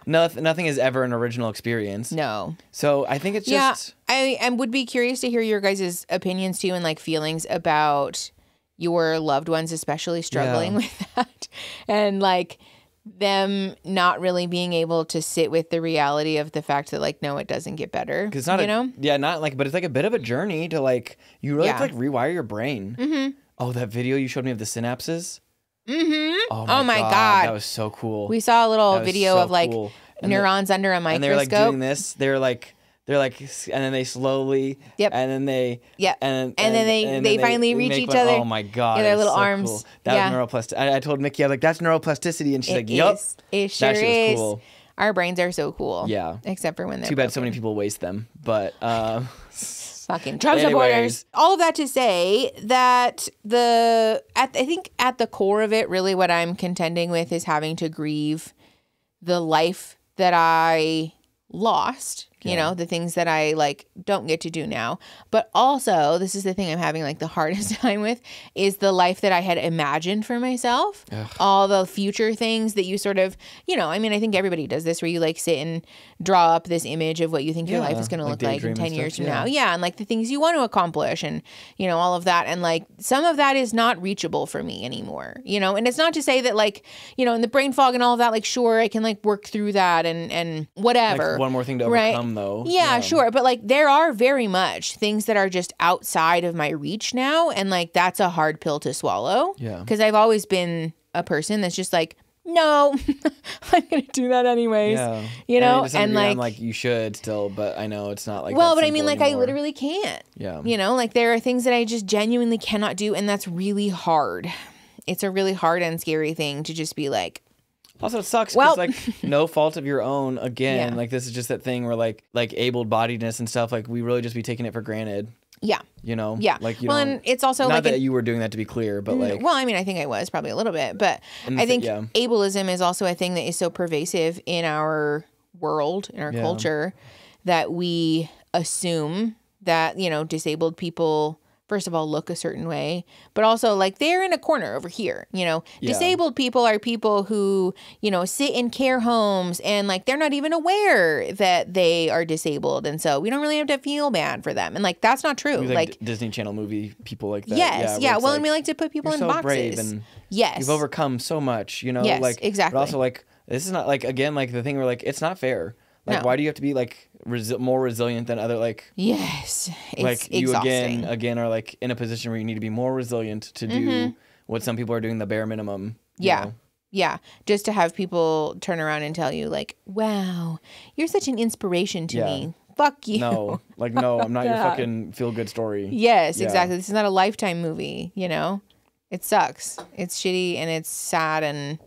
nothing is ever an original experience. No. So I think it's just. I would be curious to hear your guys' opinions too and like feelings about your loved ones, especially struggling with that. And like them not really being able to sit with the reality of the fact that like, no, it doesn't get better. Because it's not not like, but it's like a bit of a journey to like, you really have to like rewire your brain. Mm-hmm. Oh, that video you showed me of the synapses. Mm-hmm. Oh my God. That was so cool. We saw a little video of like neurons under a microscope. And they're like doing this. They're like, and then they slowly, and then they, and then they finally reach each other. Oh my God. Yeah, their little so arms. Cool. That was neuroplasticity. I told Mickey, I'm like, that's neuroplasticity. And she's like, yup. It sure that shit is. was cool. Our brains are so cool. Yeah. Except for when they're Too bad so many people waste them. But, fucking Trump supporters. All of that to say that I think at the core of it, really what I'm contending with is having to grieve the life that I lost. The things that I like don't get to do now. But also, this is the thing I'm having like the hardest time with is the life that I had imagined for myself. Ugh. All the future things that you sort of, I mean, I think everybody does this where you like sit and draw up this image of what you think your life is going to look like in 10 years from now. Yeah. And like the things you want to accomplish and, all of that. And like some of that is not reachable for me anymore, and it's not to say that like, in the brain fog and all of that, like, sure, I can like work through that and whatever. Like one more thing to overcome. Though. Yeah, sure. But like there are very much things that are just outside of my reach now. And like that's a hard pill to swallow. Yeah. Because I've always been a person that's just like, no, I'm going to do that anyways. Yeah. And like, I'm like, you should still, but I know it's not like, well, but I mean, like, anymore. I literally can't. Yeah. Like there are things that I just genuinely cannot do. And that's really hard. It's a really hard and scary thing to just be like, also, it sucks because, like, no fault of your own, again. Like, this is just that thing where, like able-bodiedness and stuff, like, we really just be taking it for granted. Yeah. Yeah. Like, and it's also, not that you were doing that to be clear, but, like... Well, I mean, I think I was probably a little bit, but I think ableism is also a thing that is so pervasive in our world, in our culture, that we assume that, disabled people... first of all, look a certain way, but also like they're in a corner over here, disabled people are people who, sit in care homes and like, they're not even aware that they are disabled. And so we don't really have to feel bad for them. And like, that's not true. Like Disney Channel movie people like that. Yes. Yeah. Well, and we like to put people in boxes. Brave and you've overcome so much, Yes, like, exactly. But also like, this is not like, again, like the thing where like, it's not fair. Like, why do you have to be like more resilient than other like? Yes, it's like you exhausting. again are like in a position where you need to be more resilient to do what some people are doing, the bare minimum. Yeah. Just to have people turn around and tell you like, "Wow, you're such an inspiration to me." Fuck you. No, like no, I'm not your fucking feel good story. Yes, exactly. This is not a Lifetime movie. It sucks. It's shitty and it's sad and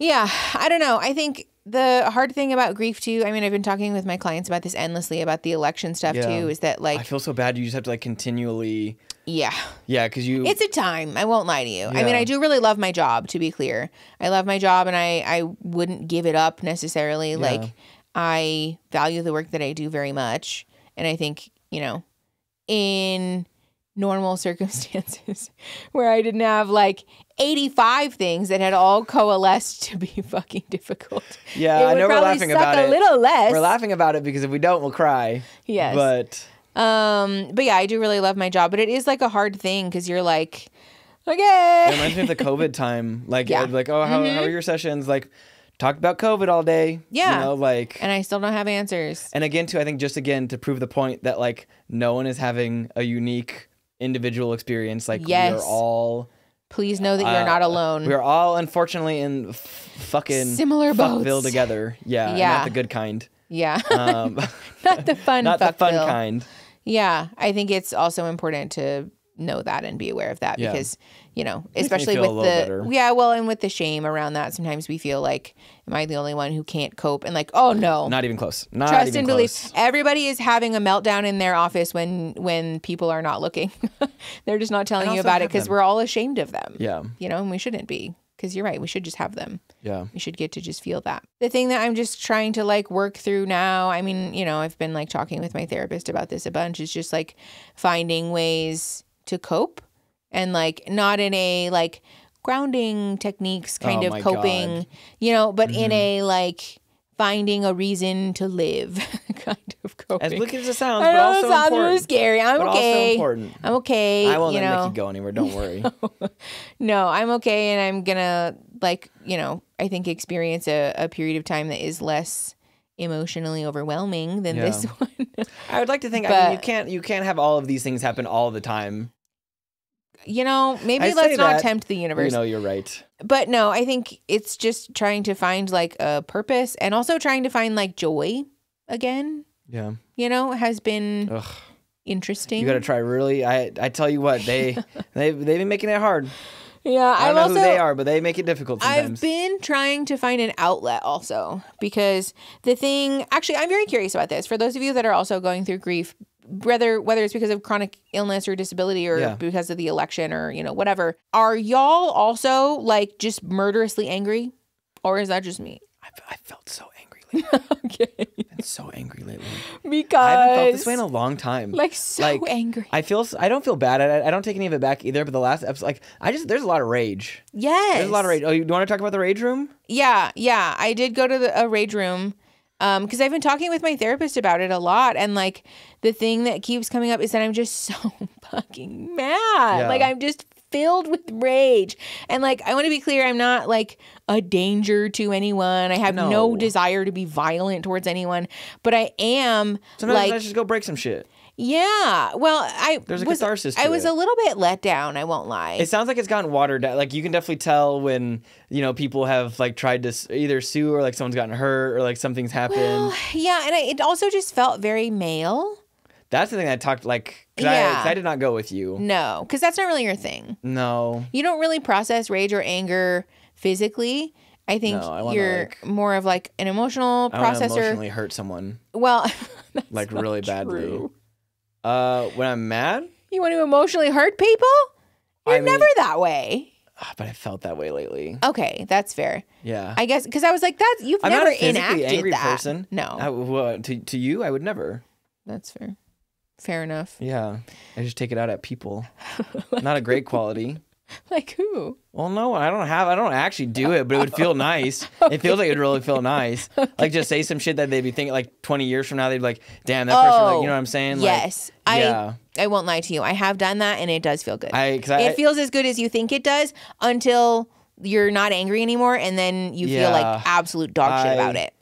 I don't know. I think. The hard thing about grief too, I mean, I've been talking with my clients about this endlessly, about the election stuff too, is that like... I feel so bad. You just have to like continually... Yeah, because It's a time. I won't lie to you. I mean, I do really love my job, to be clear. I love my job and I wouldn't give it up necessarily. Like, I value the work that I do very much. And I think, in normal circumstances where I didn't have like 85 things that had all coalesced to be fucking difficult. Yeah, I know we're laughing about it. A little less. We're laughing about it because if we don't, we'll cry. Yes. But yeah, I do really love my job, but it is like a hard thing because you're like, okay. It reminds me of the COVID time. Like, like, oh, how are your sessions? Like, talked about COVID all day. Yeah. Like, and I still don't have answers. And again, too, I think just again to prove the point that like no one is having a unique individual experience. Like, we are all... Please know that you're not alone. We're all, unfortunately, in fucking... similar boats. Fuckville together. Yeah. Not the good kind. Yeah. Um, Not the fun not the fuck fun bill. kind. Yeah. I think it's also important to know that and be aware of that because, you know, especially feel with a little better. and with the shame around that, sometimes we feel like, am I the only one who can't cope? And like, oh no. Not even close. Not Trust even and close. believe. Everybody is having a meltdown in their office when people are not looking. They're just not telling And you also about it have because them. we're all ashamed of them. Yeah. You know, and we shouldn't be. Because you're right. We should just have them. Yeah. We should get to just feel that. The thing that I'm just trying to like work through now, I mean, you know, I've been like talking with my therapist about this a bunch, is just like finding ways to cope and like not in a like grounding techniques kind Oh of my coping, God. you know, but in a like finding a reason to live kind of coping. As wicked as it sounds, I but know also it sounds important. really scary. I'm but okay. also important. I'm okay. I won't you let know. Nikki go anywhere. Don't worry. No, I'm okay. And I'm going to like, you know, I think experience a period of time that is less emotionally overwhelming than this one. I would like to think, I But- mean, you can't have all of these things happen all the time. You know, maybe I say let's not that, tempt the universe. You know, you're right. But no, I think it's just trying to find like a purpose and also trying to find like joy again, Yeah. you know, has been Ugh. interesting. You got to try really. I tell you what, they've been making it hard. Yeah, I don't know who they are, but they make it difficult sometimes. I've been trying to find an outlet also because the thing, actually, I'm very curious about this. For those of you that are also going through grief, whether it's because of chronic illness or disability or because of the election or, you know, whatever, are y'all also like just murderously angry? Or is that just me? I felt so angry lately. Okay. I've been so angry lately. Because I haven't felt this way in a long time. Like so angry. I don't feel bad at it. I don't take any of it back either. But the last episode, like there's a lot of rage. Yes. There's a lot of rage. Oh, you want to talk about the rage room? Yeah. I did go to a rage room because I've been talking with my therapist about it a lot. And like the thing that keeps coming up is that I'm just so fucking mad. Yeah. Like I'm just filled with rage. And like, I want to be clear, I'm not like a danger to anyone. I have no desire to be violent towards anyone, but I am Sometimes I just go break some shit. Yeah. Well, There's a catharsis to I was it. a little bit let down, I won't lie. It sounds like it's gotten watered down. Like you can definitely tell when, you know, people have like tried to either sue or like someone's gotten hurt or like something's happened. Well, yeah, and it also just felt very male. That's the thing I talked like, cause I did not go with you. No, because that's not really your thing. No. You don't really process rage or anger phically. I think you're more of like an emotional I want to processor. emotionally hurt someone. Well, like really badly. true. When I'm mad? You want to emotionally hurt people? You're never that way. But I felt that way lately. Okay, that's fair. Yeah. I guess because I was like, you've I'm never not a physically enacted angry that. person. No. To you, I would never. That's fair. Fair enough. Yeah. I just take it out at people. Not a great quality. Like who? Well, no, I don't actually do it, but it would feel nice. It feels like it would really feel nice. Like just say some shit that they'd be thinking like 20 years from now, they'd be like, damn, that person, like, you know what I'm saying? Yes. Like, yeah. I won't lie to you. I have done that and it does feel good. It it feels as good as you think it does until you're not angry anymore and then you feel like absolute dog shit about it.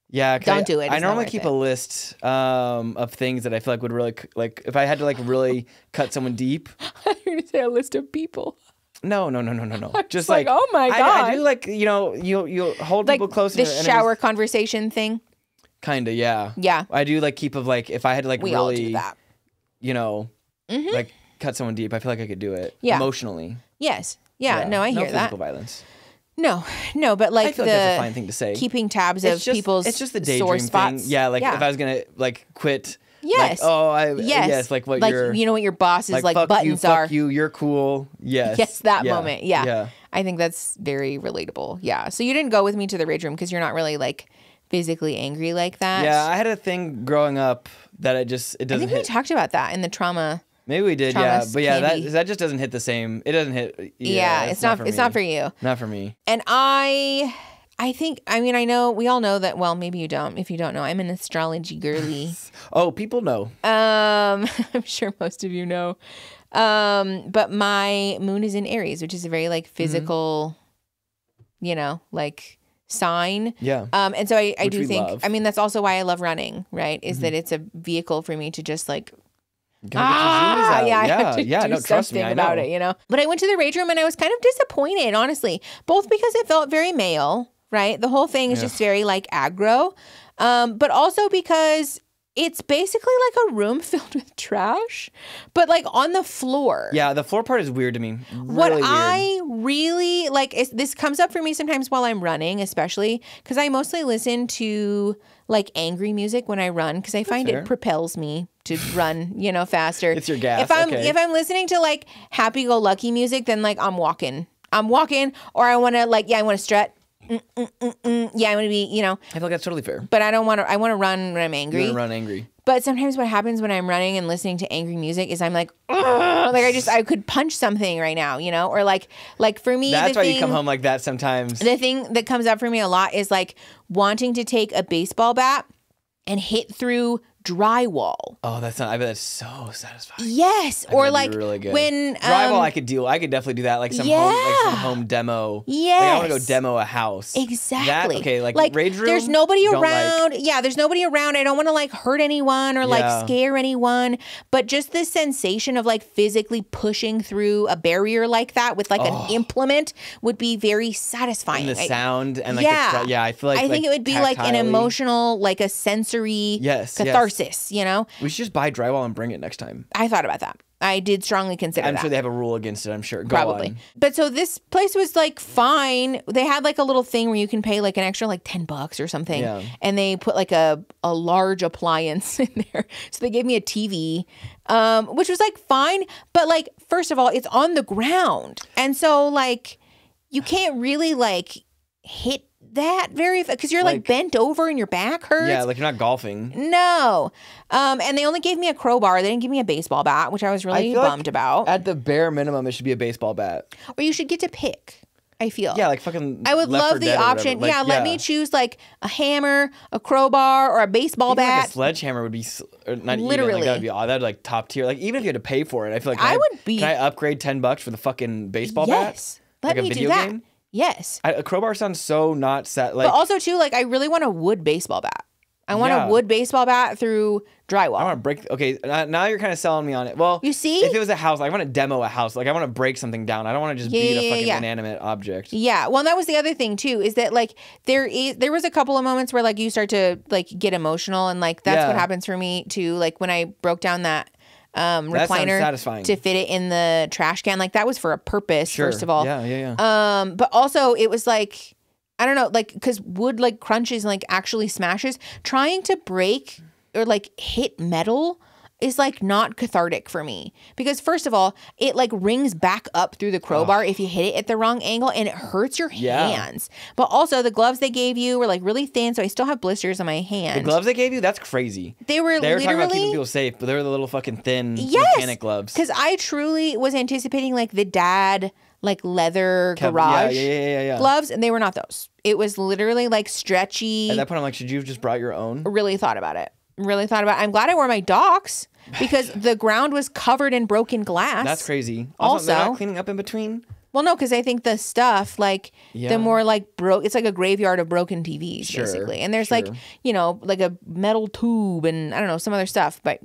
Yeah, don't do it. I normally keep a list of things that I feel like would really like if I had to like really cut someone deep. You're gonna say a list of people. No. Just like, oh my God. I do like you hold like people close. The shower conversation thing. Kinda, yeah. Yeah. I do like keep of like if I had to like we really, all do that. You know, like cut someone deep. I feel like I could do it. Yeah. Emotionally. Yes. Yeah. No, I hear that. Physical violence. No, but like I feel like that's a fine thing to say. Keeping tabs of people's it's just the sore daydream spots. thing. Yeah, like if I was gonna like quit. Yes. Like, yes, like what like, you're. you know what your boss's like fuck buttons you, are. Fuck you, you're cool. Yes. Yes, that moment. Yeah. I think that's very relatable. Yeah. So you didn't go with me to the rage room because you're not really like physically angry like that. Yeah, I had a thing growing up that it doesn't I think hit. we talked about that in the trauma. Maybe we did, Traumas but yeah, can be. that just doesn't hit the same. It doesn't hit. Yeah, it's not for you. Not for me. And I think, I mean, I know, we all know that, well, maybe you don't. If you don't know, I'm an astrology girly. Oh, people know. I'm sure most of you know. But my moon is in Aries, which is a very like physical, you know, like sign. Yeah. And so I do think, love. I mean, that's also why I love running, right? Is that it's a vehicle for me to just like, Yeah, I have to do no, trust me, something I about know. it, you know. But I went to the rage room and I was kind of disappointed, honestly, both because it felt very male, right? The whole thing is just very like aggro, But also because it's basically like a room filled with trash, but like on the floor. Yeah, the floor part is weird to me. What Really weird. I really like is this comes up for me sometimes while I'm running, especially because I mostly listen to like angry music when I run because I find it propels me to run, faster. It's your gas. If I'm listening to like happy-go-lucky music, then like I'm walking, or I want to strut. Yeah, I want to be, I feel like that's totally fair. But I don't want to. I want to run when I'm angry. You want to run angry. But sometimes what happens when I'm running and listening to angry music is I'm like, ugh, like I could punch something right now, or like for me. That's why you come home like that sometimes. The thing that comes up for me a lot is like wanting to take a baseball bat and hit through drywall. Oh, I bet that's so satisfying. Yes, or like really good. when drywall, I could definitely do that. Like some home demo. Yes, like I want to go demo a house. Exactly. Like rage room. There's nobody around. Yeah, there's nobody around. I don't want to like hurt anyone or like scare anyone. But just the sensation of like physically pushing through a barrier like that with like an implement would be very satisfying. And the sound and like I feel like I think it would be like an emotional, like a sensory catharsis. We should just buy drywall and bring it next time. I thought about that. I did strongly consider that. I'm sure they have a rule against it, I'm sure. Probably. On. But so this place was like fine. They had like a little thing where you can pay like an extra like $10 or something. Yeah. And they put like a large appliance in there. So they gave me a TV, which was like fine. But like, first of all, it's on the ground. And so like, you can't really like hit that because you're like bent over and your back hurts. Yeah, like you're not golfing. No. And they only gave me a crowbar. They didn't give me a baseball bat, which I was really bummed about. At the bare minimum, it should be a baseball bat. Or you should get to pick, I feel. Yeah, like fucking I would love the option. Like, let me choose like a hammer, a crowbar, or a baseball bat. Like a sledgehammer would be not literally. Even, like, that'd be like top tier. Like even if you had to pay for it, I feel like can I upgrade $10 for the fucking baseball bat? Yes. Let me do that. Game? Yes. A crowbar sounds so not set. Like, but also, too, like, I really want a wood baseball bat. I want a wood baseball bat through drywall. I want to break. Okay, now you're kind of selling me on it. Well, you see? If it was a house, I want to demo a house. Like, I want to break something down. I don't want to just beat a fucking inanimate object. Yeah. Well, that was the other thing, too, is that, like, there was a couple of moments where, like, you start to, like, get emotional. And, like, that's what happens for me, too. Like, when I broke down that recliner to fit it in the trash can, like that was for a purpose. First of all, but also it was like, I don't know, like because wood like crunches and like actually smashes. Trying to break or like hit metal is like not cathartic for me because first of all, it like rings back up through the crowbar if you hit it at the wrong angle and it hurts your hands. But also the gloves they gave you were like really thin, so I still have blisters on my hand. The gloves they gave you, that's crazy. They were talking about keeping people safe, but they were the little fucking thin mechanic gloves. Because I truly was anticipating like the dad like leather garage gloves, and they were not those. It was literally like stretchy. At that point, I'm like, should you have just brought your own? Really thought about it. I'm glad I wore my Docs because the ground was covered in broken glass. That's crazy. Also, they're not cleaning up in between? Well, no, because I think the stuff, like, the more, like, it's like a graveyard of broken TVs, basically. And there's, like, like a metal tube and, I don't know, some other stuff. But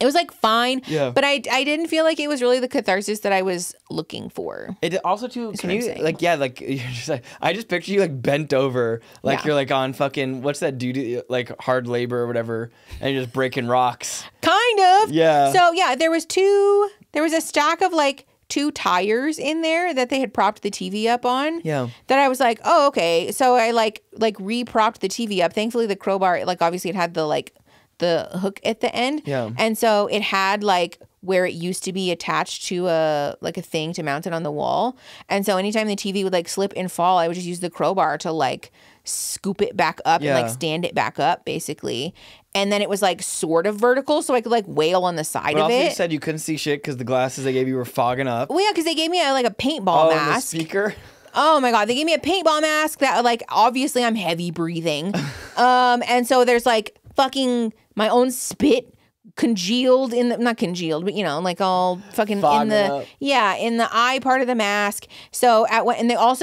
it was, like, fine. Yeah. But I didn't feel like it was really the catharsis that I was looking for. It also, too, can you, like, like, you're just like, I just picture you, like, bent over. Like, you're, like, on fucking, what's that dude, like, hard labor or whatever, and you're just breaking rocks. Kind of. Yeah. So, yeah, there was a stack of, like, 2 tires in there that they had propped the TV up on. Yeah. That I was like, oh, okay. So I like re-propped the TV up. Thankfully the crowbar, like obviously it had the hook at the end. Yeah. And so it had like where it used to be attached to a thing to mount it on the wall. And so anytime the TV would like slip and fall, I would just use the crowbar to like scoop it back up and like stand it back up basically. And then it was like sort of vertical, so I could like wail on the side of it. You said you couldn't see shit because the glasses they gave you were fogging up. Well, yeah, because they gave me a paintball mask. The speaker. Oh my God, they gave me a paintball mask that like obviously I'm heavy breathing, and so there's like fucking my own spit congealed in the, not congealed, but like all fucking in the in the eye part of the mask. So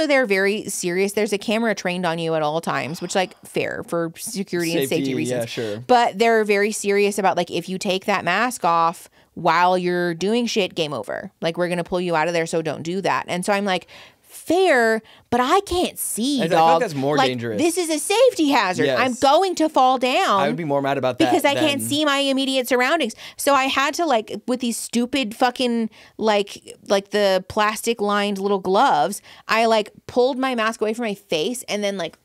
they're very serious. There's a camera trained on you at all times, which like fair for security and safety reasons. Yeah, sure. But they're very serious about like if you take that mask off while you're doing shit, game over. Like we're gonna pull you out of there, so don't do that. And so I'm like, fair, but I can't see, I dog. feel like that's more dangerous. This is a safety hazard. Yes. I'm going to fall down. I would be more mad about that because I can't see my immediate surroundings. So I had to like with these stupid fucking like the plastic lined little gloves, I like pulled my mask away from my face and then like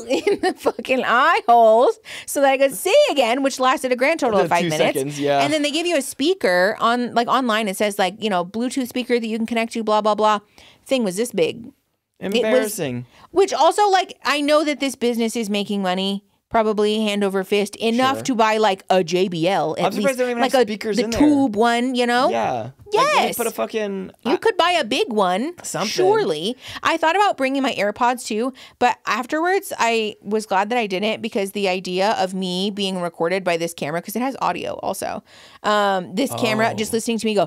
in the fucking eye holes so that I could see again, which lasted a grand total of 5 minutes. Seconds, yeah. And then they give you a speaker on like online. It says like, you know, Bluetooth speaker that you can connect to, blah, blah, blah. Thing was this big. Embarrassing. Which also like, I know that this business is making money. Probably hand over fist enough to buy like a JBL. I'm surprised they don't even like have speakers in there. The tube one, you know? Yeah. Yes. Like, put a fucking. You could buy a big one. Something. Surely. I thought about bringing my AirPods too, but afterwards I was glad that I didn't because the idea of me being recorded by this camera, because it has audio also, this camera just listening to me go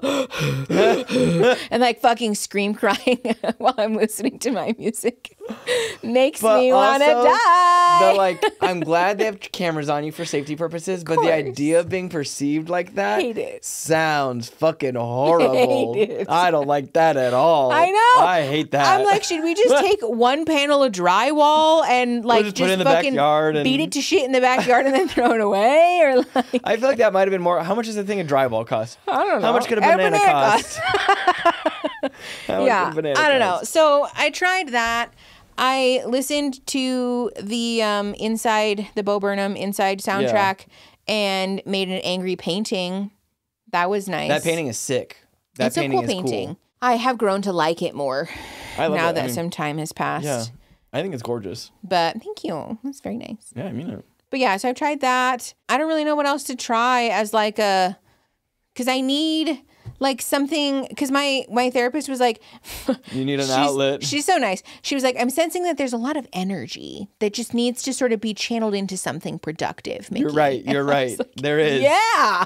and like fucking scream crying while I'm listening to my music makes me want to die. Like, I'm glad they have cameras on you for safety purposes, but the idea of being perceived like that sounds fucking horrible. I don't like that at all. I know. I hate that. I'm like, should we just take one panel of drywall and like just put it in the fucking backyard and beat it to shit in the backyard and then throw it away? Or like, I feel like that might have been more. How much does a thing of drywall cost? I don't know. How much could a banana cost? Yeah, I don't know. So I tried that. I listened to the Inside, the Bo Burnham Inside soundtrack and made an angry painting. That was nice. That painting is sick. It's a cool painting. Cool. I have grown to like it more now that some time has passed. Yeah, I think it's gorgeous. But thank you. That's very nice. Yeah, I mean it. But yeah, so I've tried that. I don't really know what else to try as like a, because I need like something, because my therapist was like, you need an outlet. She's so nice. She was like, I'm sensing that there's a lot of energy that just needs to sort of be channeled into something productive. Mickey. You're right. You're right. Like, there is. Yeah.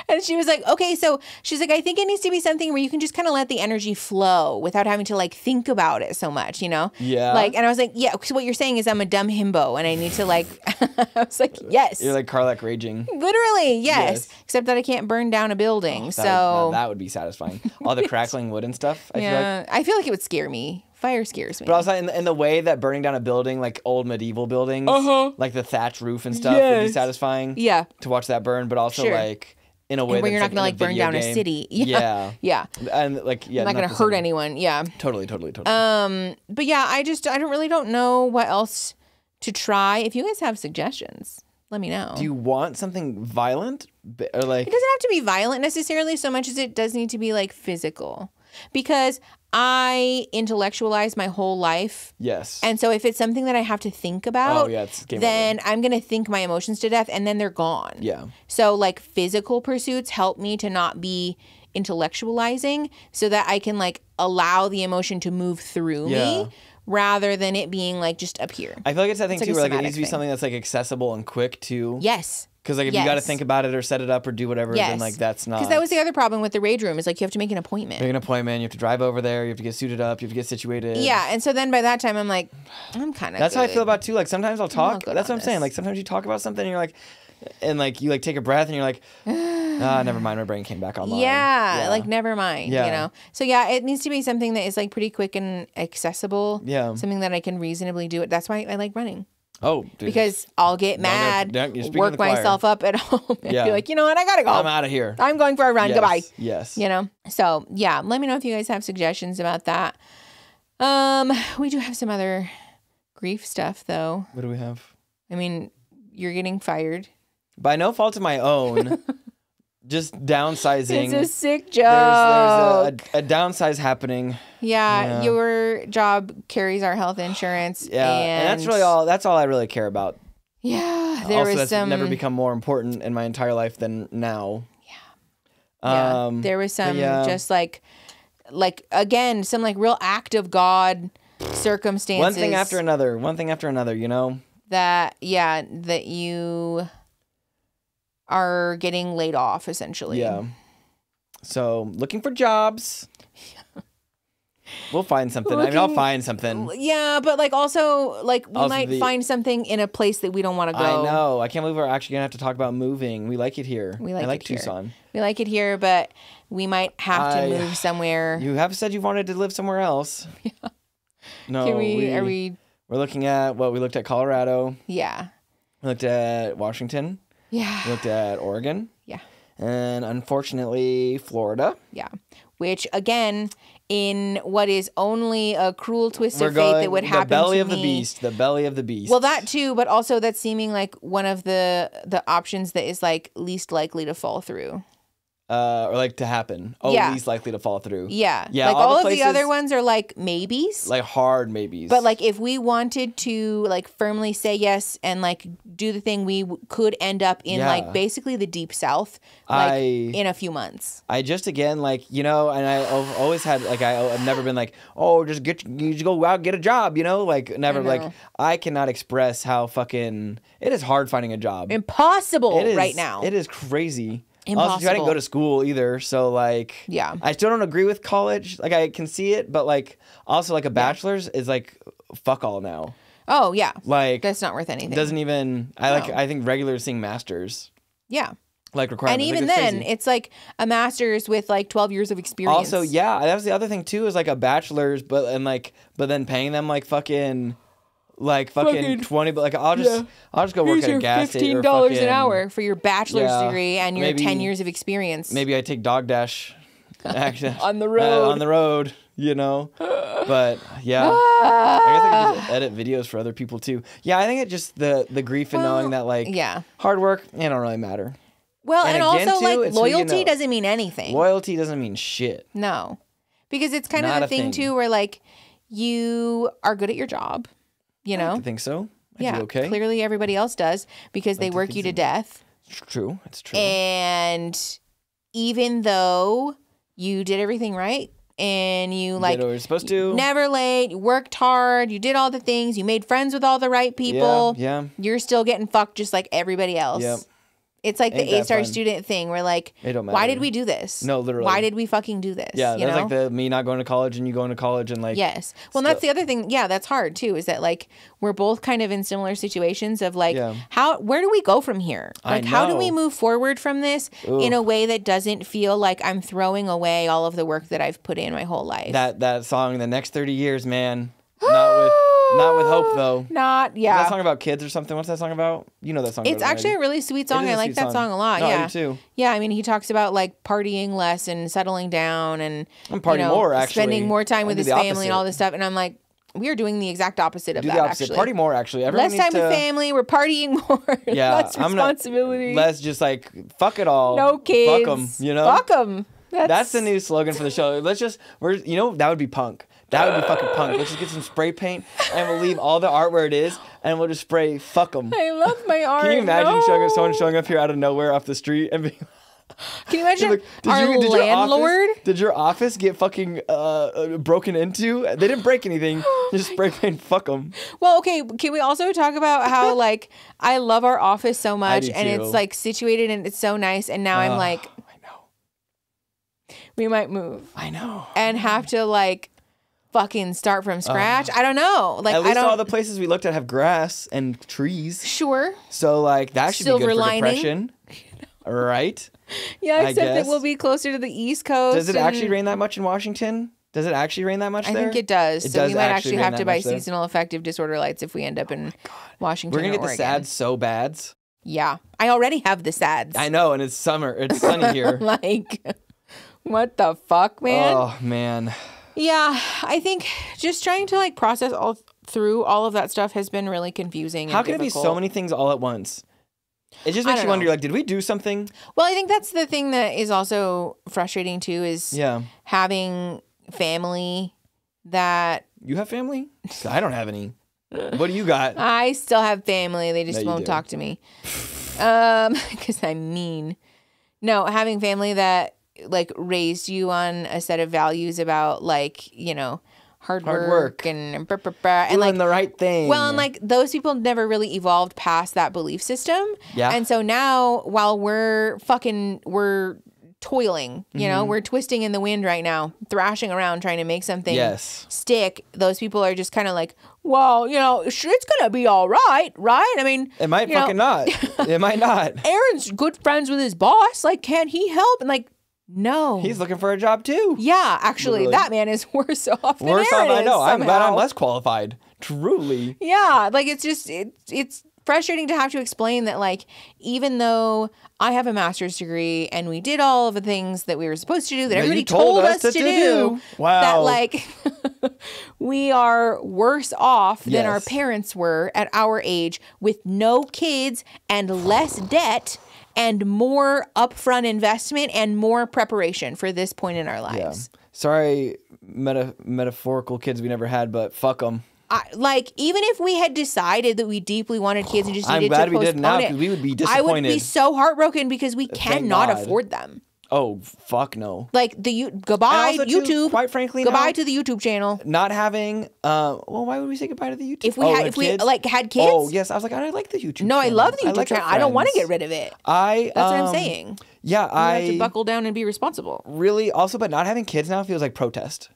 And she was like, okay, so she's like, I think it needs to be something where you can just kind of let the energy flow without having to like think about it so much, you know? Yeah. Like, and I was like, yeah, because what you're saying is I'm a dumb himbo and I need to like, I was like, yes. You're like Carlac raging. Literally, yes. Except that I can't burn down a building. That would be satisfying. All the crackling wood and stuff. I feel like it would scare me. Fire scares me. But also in the way that burning down a building, like old medieval buildings, like the thatch roof and stuff, would be satisfying. Yeah. To watch that burn, but also like in a way where you're not gonna like burn down a city. Yeah. Yeah. And like not gonna hurt anyone. Yeah. Totally. But yeah, I don't know what else to try. If you guys have suggestions, let me know. Do you want something violent? Or like, it doesn't have to be violent necessarily so much as it does need to be like physical. Because I intellectualize my whole life. Yes. And so if it's something that I have to think about, then I'm going to think my emotions to death and then they're gone. Yeah. So like physical pursuits help me to not be intellectualizing so that I can like allow the emotion to move through me rather than it being like just up here. I feel like it's that thing too where like it needs to be something that's like accessible and quick too. Yes. Because like if you got to think about it or set it up or do whatever, then like that's not. Because that was the other problem with the rage room is like you have to make an appointment. You have to drive over there. You have to get suited up. You have to get situated. Yeah, and so then by that time I'm like, I'm kind of. That's how I feel about too. Like sometimes I'll talk. That's what I'm saying. Like sometimes you talk about something and you're like, and like you like take a breath and you're like, never mind. My brain came back online. Yeah, like never mind. You know. So yeah, it needs to be something that is like pretty quick and accessible. Yeah. Something that I can reasonably do it. That's why I like running. Oh, dude. Because I'll get mad, work myself up at home, and be like, you know what, I gotta go. I'm out of here. I'm going for a run. Goodbye. Yes. You know. So yeah, let me know if you guys have suggestions about that. We do have some other grief stuff though. What do we have? I mean, you're getting fired. By no fault of my own. Just downsizing. It's a sick joke. There's a downsize happening. Yeah, your job carries our health insurance. Yeah, and that's really all. That's all I really care about. Yeah, that's never become more important in my entire life than now. Yeah, there was some just like again some like real act of God circumstances. One thing after another. You know. That you are getting laid off essentially. Yeah. So looking for jobs. We'll find something. I'll find something. Yeah, but like also like we might find something in a place that we don't want to go. I know. I can't believe we're actually gonna have to talk about moving. We like it here. I like Tucson. We like it here, but we might have to move somewhere. You have said you wanted to live somewhere else. Yeah. No, we're looking at we looked at Colorado. Yeah. We looked at Washington. Yeah. We looked at Oregon. Yeah. And unfortunately, Florida. Yeah. Which, again, in what is only a cruel twist of fate that would happen to me. The belly of the beast. The belly of the beast. Well, that too, but also that's seeming like one of the options that is like least likely to fall through. Or like to happen. Oh, yeah. Least likely to fall through. Yeah. Yeah. Like all of the other ones are like maybes. Like hard maybes. But like if we wanted to like firmly say yes and like do the thing, we could end up in like basically the deep south like in a few months. I just again like, you know, and I've always had like I've never been like, oh, you just go out and get a job, you know, like never like I cannot express how fucking it is hard finding a job. Impossible right now. It is crazy. Impossible. Also, I didn't go to school either, so like, yeah, I still don't agree with college. Like, I can see it, but like, also like a bachelor's is like fuck all now. Oh yeah, like that's not worth anything. Doesn't even. I think regular seeing masters. Yeah. Like requirements. And even then, it's like a master's with like 12 years of experience. Also, yeah, that was the other thing too. Is like a bachelor's, but then paying them like fucking 20, but like I'll just go work at a gas station. $15 an hour for your bachelor's degree and your 10 years of experience. Maybe I take dog dash action on the road. You know. But yeah, I guess I could just edit videos for other people too. Yeah, I think it just the grief in knowing that like hard work, it don't really matter. Well, and also like loyalty doesn't mean anything. Loyalty doesn't mean shit. No, because it's kind of the thing too where like you are good at your job. You know? I think so. I do okay. Clearly everybody else does because they work you to death. It's true. It's true. And even though you did everything right and you like did what you're supposed to, never late, you worked hard, you did all the things, you made friends with all the right people. Yeah. You're still getting fucked just like everybody else. Yep. It's like the A-star student thing where like, why did we do this? No, literally. Why did we fucking do this? Yeah, that's like the me not going to college and you going to college and like. Yes. Well, that's the other thing. Yeah, that's hard too, is that like we're both kind of in similar situations of like, where do we go from here? Like, how do we move forward from this in a way that doesn't feel like I'm throwing away all of the work that I've put in my whole life? That song, The Next 30 Years, man. Not with hope, though. Not, yeah. Is that song about kids or something? What's that song about? You know that song. It's actually a really sweet song. I like that song a lot. No, yeah. I do too. Yeah, I mean, he talks about like partying less and settling down and partying more, actually. Spending more time with his family and all this stuff. And I'm like, we are doing the exact opposite of that, actually. Party more, actually. Everyone less time with family. We're partying more. Yeah. Less responsibility. Let's just like, fuck it all. No kids. Fuck them, you know? Fuck them. That's the new slogan for the show. That would be punk. That would be fucking punk. Let's just get some spray paint and we'll leave all the art where it is and we'll just spray fuck them. I love my art. Can you imagine someone showing up here out of nowhere off the street and being Can you imagine our landlord? Did your office get fucking broken into? They didn't break anything. Just spray paint fuck them. Well, okay. Can we also talk about how like I love our office so much and it's like situated and it's so nice and now I'm like, I know. We might move. I know. And have to like fucking start from scratch. I don't know. Like at least all the places we looked at have grass and trees. Sure. So like that should be good for depression. Right? Yeah, except that we'll be closer to the East Coast. Does it actually rain that much in Washington? Does it actually rain that much there? I think it does. So we might actually have to buy seasonal affective disorder lights if we end up in Washington. We're going to get the SADs so bads. Yeah. I already have the SADs. I know, and it's summer. It's sunny here. Like, what the fuck, man? Oh, man. Yeah, I think just trying to like process through all of that stuff has been really confusing. How can it be so many things all at once? It just makes you wonder, like, did we do something? Well, I think that's the thing that is also frustrating too is having family that... You have family? I don't have any. What do you got? I still have family. They just won't talk to me. Because I'm mean. No, having family that like raised you on a set of values about like, you know, hard work and doing like the right thing. Well, and like those people never really evolved past that belief system. Yeah. And so now while we're toiling, you know, we're twisting in the wind right now, thrashing around trying to make something stick. Those people are just kind of like, well, you know, it's gonna be all right, right? I mean, it might fucking not. It might not. Aaron's good friends with his boss. Like, can he help? And like, No. He's looking for a job too. Yeah, actually, that man is worse off than Worse off, Aaron I know. is I'm glad I'm somehow. less qualified. Truly. Yeah, like it's just it's frustrating to have to explain that, like, even though I have a master's degree and we did all of the things that we were supposed to do, that everybody told us to do, wow, that like we are worse off than our parents were at our age, with no kids and less debt and more upfront investment and more preparation for this point in our lives. Yeah. Sorry, metaphorical kids we never had, but fuck them. Like, even if we had decided that we deeply wanted kids and just needed to postpone we did now, it, we would be disappointed. I would be so heartbroken because we cannot afford them. Oh, fuck no. Like, goodbye YouTube. Too, quite frankly, goodbye to the YouTube channel. Not having, well, why would we say goodbye to the YouTube? If we had kids? Had kids. Oh, yes. I was like, I like the YouTube No, channel. I love the YouTube channel. I don't want to get rid of it. That's what I'm saying. Yeah, I have to buckle down and be responsible. Really, also, but not having kids now feels like protest.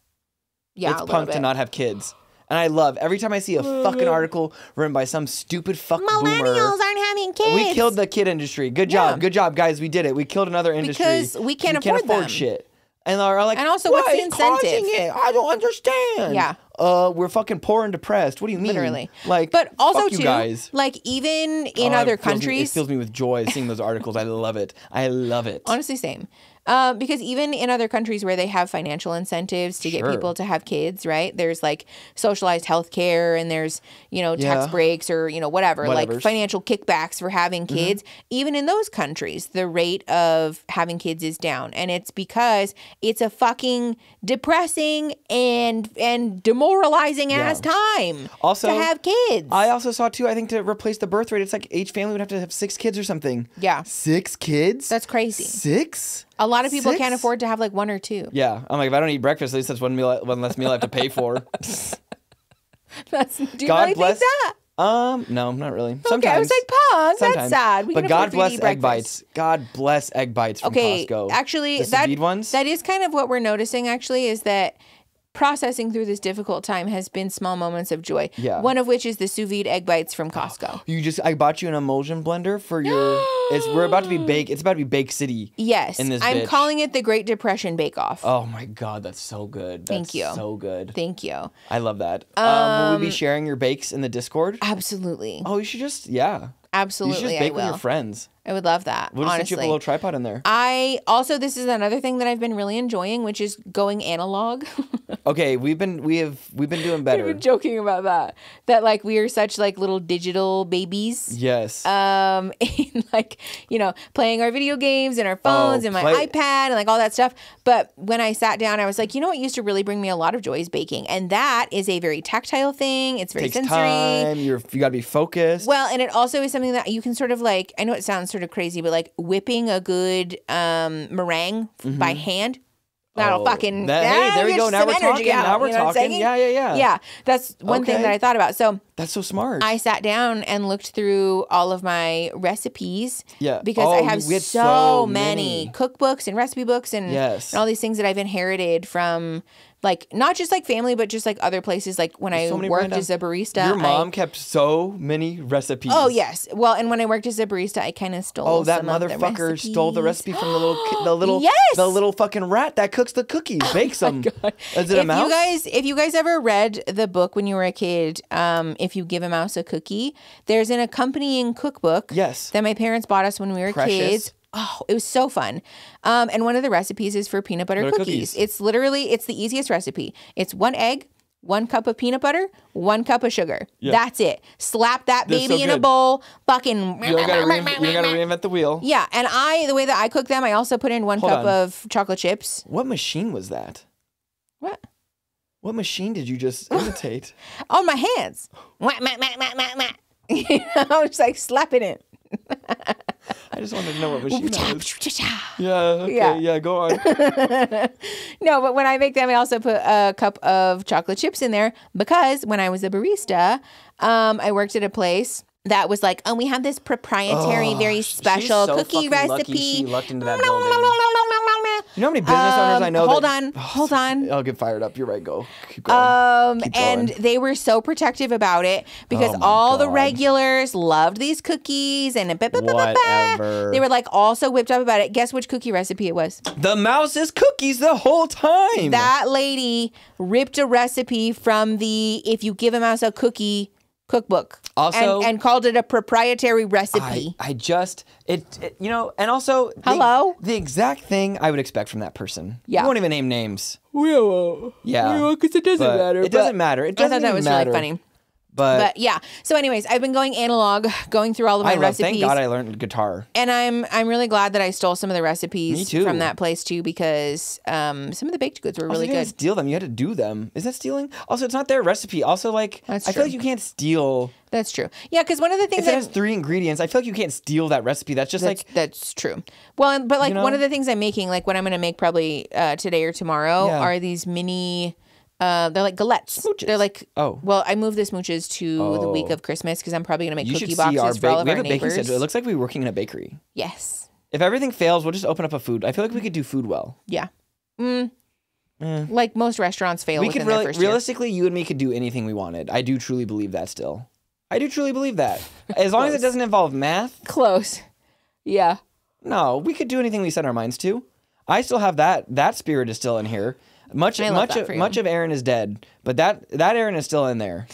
Yeah, it's punk to not have kids. And I love every time I see a fucking article written by some stupid fuck boomer. Millennials aren't having kids. We killed the kid industry. Good job. Good job, guys. We did it. We killed another industry. Because we can't afford them. Shit. And they're like, and also, what's the incentive? It? I don't understand. Yeah. We're fucking poor and depressed. What do you mean? Literally. Like, but also fuck you too, guys. like, even in other countries, it fills me with joy seeing those articles. I love it. I love it. Honestly, same. Because even in other countries where they have financial incentives to get people to have kids, right? There's like socialized healthcare, and there's, tax breaks, or, whatever, like financial kickbacks for having kids. Even in those countries, the rate of having kids is down. And it's because it's a fucking depressing and demoralizing ass time also to have kids. I also saw too, I think, to replace the birth rate, it's like each family would have to have 6 kids or something. Yeah. 6 kids? That's crazy. 6? A lot of people can't afford to have like 1 or 2. Yeah. I'm like, if I don't eat breakfast, at least that's one less meal I have to pay for. Do you really think that? No, not really. Sometimes. Okay, I was like, punk, that's sad. We but can God bless egg bites. God bless egg bites from Costco. Actually, the ones? That is kind of what we're noticing, actually, is that processing through this difficult time has been small moments of joy. Yeah. One of which is the sous vide egg bites from Costco. I bought you an emulsion blender for your. We're about to be bake. It's about to be Bake City. Yes. I'm calling it the Great Depression Bake Off. Oh my God, that's so good. Thank you. So good. Thank you. I love that. Will we be sharing your bakes in the Discord? Absolutely. Oh, you should just Absolutely, you should just bake with your friends. I would love that. We'll just set you up a little tripod in there. This is another thing that I've been really enjoying, which is going analog. Okay, we've been doing better. We've been joking about that. That like we are such like little digital babies. Yes. And like, playing our video games and our phones and my iPad and like all that stuff. But when I sat down, I was like, what used to really bring me a lot of joy is baking. And that is a very tactile thing. It's very sensory. Time. You gotta be focused. Well, and it also is something that you can sort of like, I know it sounds sort of crazy, but like whipping a good meringue by hand. That'll fucking hey, there we go. Now we're talking. Now we're talking. Yeah. Yeah, that's one thing that I thought about. So that's so smart. I sat down and looked through all of my recipes. Yeah, because I have so many cookbooks and recipe books and all these things that I've inherited from. Like, not just like family, but just like other places. Like when I worked as a barista. Your mom kept so many recipes. Oh, yes. Well, and when I worked as a barista, I kind of stole Oh, that some motherfucker of the stole the recipe from the little fucking rat that cooks the cookies, bakes them. Is it a mouse? If you guys ever read the book when you were a kid, If You Give a Mouse a Cookie, there's an accompanying cookbook that my parents bought us when we were kids. Oh, it was so fun. And one of the recipes is for peanut butter cookies. It's the easiest recipe. It's 1 egg, 1 cup of peanut butter, 1 cup of sugar. Yeah. That's it. Slap that baby in a bowl. Fucking. You gotta reinvent the wheel. Yeah. And the way that I cook them, I also put in 1 cup of chocolate chips. What machine was that? What? What machine did you just imitate? On my hands. I was just like slapping it. I just wanted to know what machine that was. Yeah, go on. No, but when I make them, I also put a cup of chocolate chips in there because when I was a barista, I worked at a place that was like, we have this proprietary, very special cookie recipe. Lucky she lucked into that building. You know how many business owners I know? Hold on. I'll get fired up. You're right. Go. Keep going. Keep going. And they were so protective about it because all the regulars loved these cookies and whatever. They were like all so whipped up about it. Guess which cookie recipe it was? The mouse's cookies the whole time. That lady ripped a recipe from the If You Give a Mouse a Cookie cookbook. Also, and called it a proprietary recipe. And also, hello, the exact thing I would expect from that person. Yeah, we won't even name names. Yeah, because it doesn't matter. It doesn't matter. It doesn't. I thought that was really funny. But yeah. So anyways, I've been going analog, going through all of my recipes. Thank God I learned guitar. And I'm really glad that I stole some of the recipes Me too. from that place too, because some of the baked goods were really good. You didn't steal them. You had to do them. Is that stealing? Also, it's not their recipe. Also, like, I feel like you can't steal. That's true. Yeah, because one of the things if it has 3 ingredients, I feel like you can't steal that recipe. That's just that's true. Well, but like one of the things I'm making, like what I'm going to make probably today or tomorrow, are these mini. They're like galettes. Smooches. They're like, I moved the smooches to the week of Christmas because I'm probably going to make cookie boxes for all of our neighbors. It looks like we're working in a bakery. Yes. If everything fails, we'll just open up a food. I feel like we could do food well. Yeah. Like most restaurants fail within their first year. Realistically, you and me could do anything we wanted. I do truly believe that still. I do truly believe that. As long as it doesn't involve math. Close. Yeah. No, we could do anything we set our minds to. I still have that. That spirit is still in here. Much of Aaron is dead, but that Aaron is still in there.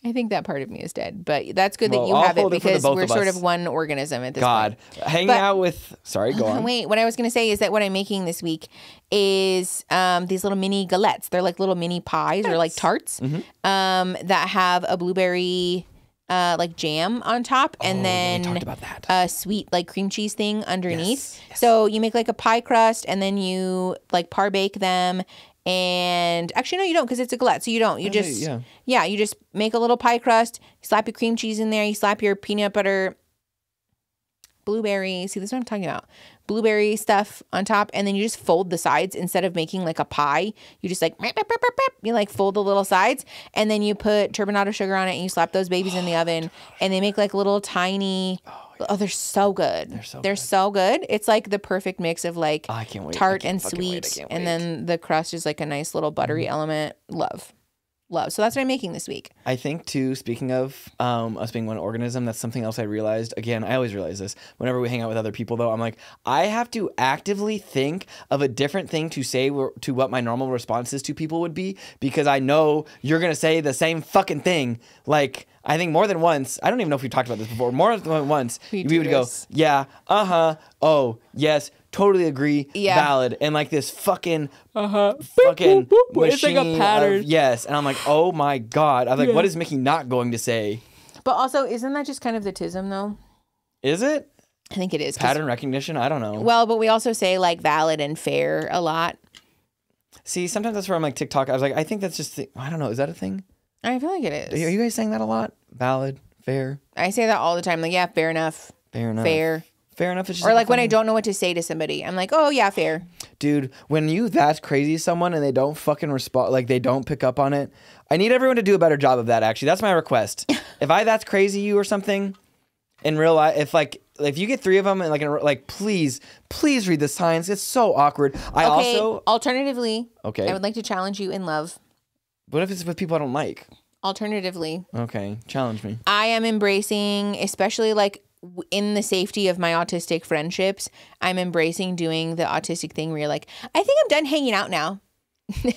I think that part of me is dead, but that's good that you have it because we're sort of one organism at this point. Hanging out with... Sorry, go on. Wait, what I was going to say is that what I'm making this week is these little mini galettes. They're like little mini pies or like tarts that have a blueberry... like jam on top, and then a sweet like cream cheese thing underneath. Yes. So you make like a pie crust, and then you like par-bake them. And actually, no, you don't, because it's a galette. So you don't. You just you just make a little pie crust. You slap your cream cheese in there. You slap your peanut butter, blueberry. See, this is what I'm talking about. Blueberry stuff on top, and then you just fold the sides instead of making like a pie. You just like you like fold the little sides, and then you put turbinado sugar on it, and you slap those babies in the oven, and they make like little tiny. Oh, they're so good. They're so good. It's like the perfect mix of like tart and sweet, and then the crust is like a nice little buttery element. Love. So that's what I'm making this week. I think too, speaking of us being one organism, that's something else I realized. Again, I always realize this. Whenever we hang out with other people though, I'm like, I have to actively think of a different thing to say to what my normal responses to people would be, because I know you're going to say the same fucking thing. Like, I think more than once, I don't even know if we talked about this before, more than once, we would go, yeah, oh, yes, totally agree, valid, and like this fucking machine it's like a pattern. Yes, and I'm like, oh my God. I'm like, what is Mickey not going to say? But also, isn't that just kind of the tism though? Is it? I think it is. Pattern recognition? I don't know. Well, but we also say like valid and fair a lot. See, sometimes that's where I'm like TikTok. I was like, I think that's just, I don't know, is that a thing? I feel like it is. Are you guys saying that a lot? Valid, fair? I say that all the time. Like, yeah, fair enough. Fair enough. Fair enough. Is just or like when I don't know what to say to somebody, I'm like, oh yeah, fair. Dude, when that's crazy someone and they don't fucking respond, like they don't pick up on it, I need everyone to do a better job of that. Actually, that's my request. If that's crazy you or something in real life, if you get 3 of them and like please read the signs. It's so awkward. Alternatively, I would like to challenge you in love. What if it's with people I don't like? Alternatively. Okay, challenge me. I am embracing, especially like in the safety of my autistic friendships, I'm embracing doing the autistic thing where you're like, I think I'm done hanging out now.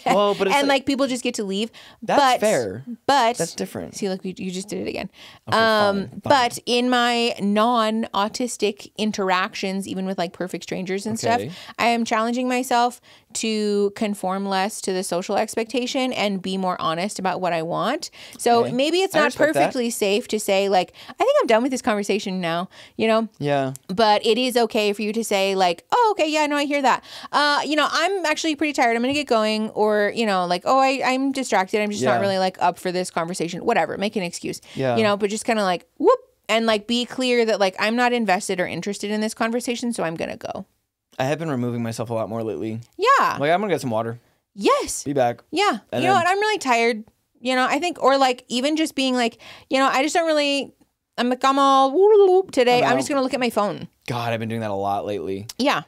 Well, but and like people just get to leave. That's fair. But that's different. See, look, you just did it again. Okay, fine. But in my non-autistic interactions, even with like perfect strangers and stuff, I am challenging myself to conform less to the social expectation and be more honest about what I want. So maybe it's not perfectly safe to say like, I think I'm done with this conversation now, you know? Yeah. But it is okay for you to say like, oh, okay, yeah, no, I hear that. You know, I'm actually pretty tired. I'm going to get going. Or, you know, like, oh, I'm distracted. I'm just not really like up for this conversation. Whatever. Make an excuse. Yeah. You know, but just kind of like, whoop. And like be clear that like I'm not invested or interested in this conversation. So I'm going to go. I have been removing myself a lot more lately. Yeah. Like I'm going to get some water. Yes. Be back. Yeah. And you know what? I'm really tired. You know, I think, or like even just being like, you know, I just don't really, I'm like, I'm all whoop today. I'm just going to look at my phone. God, I've been doing that a lot lately. Yeah.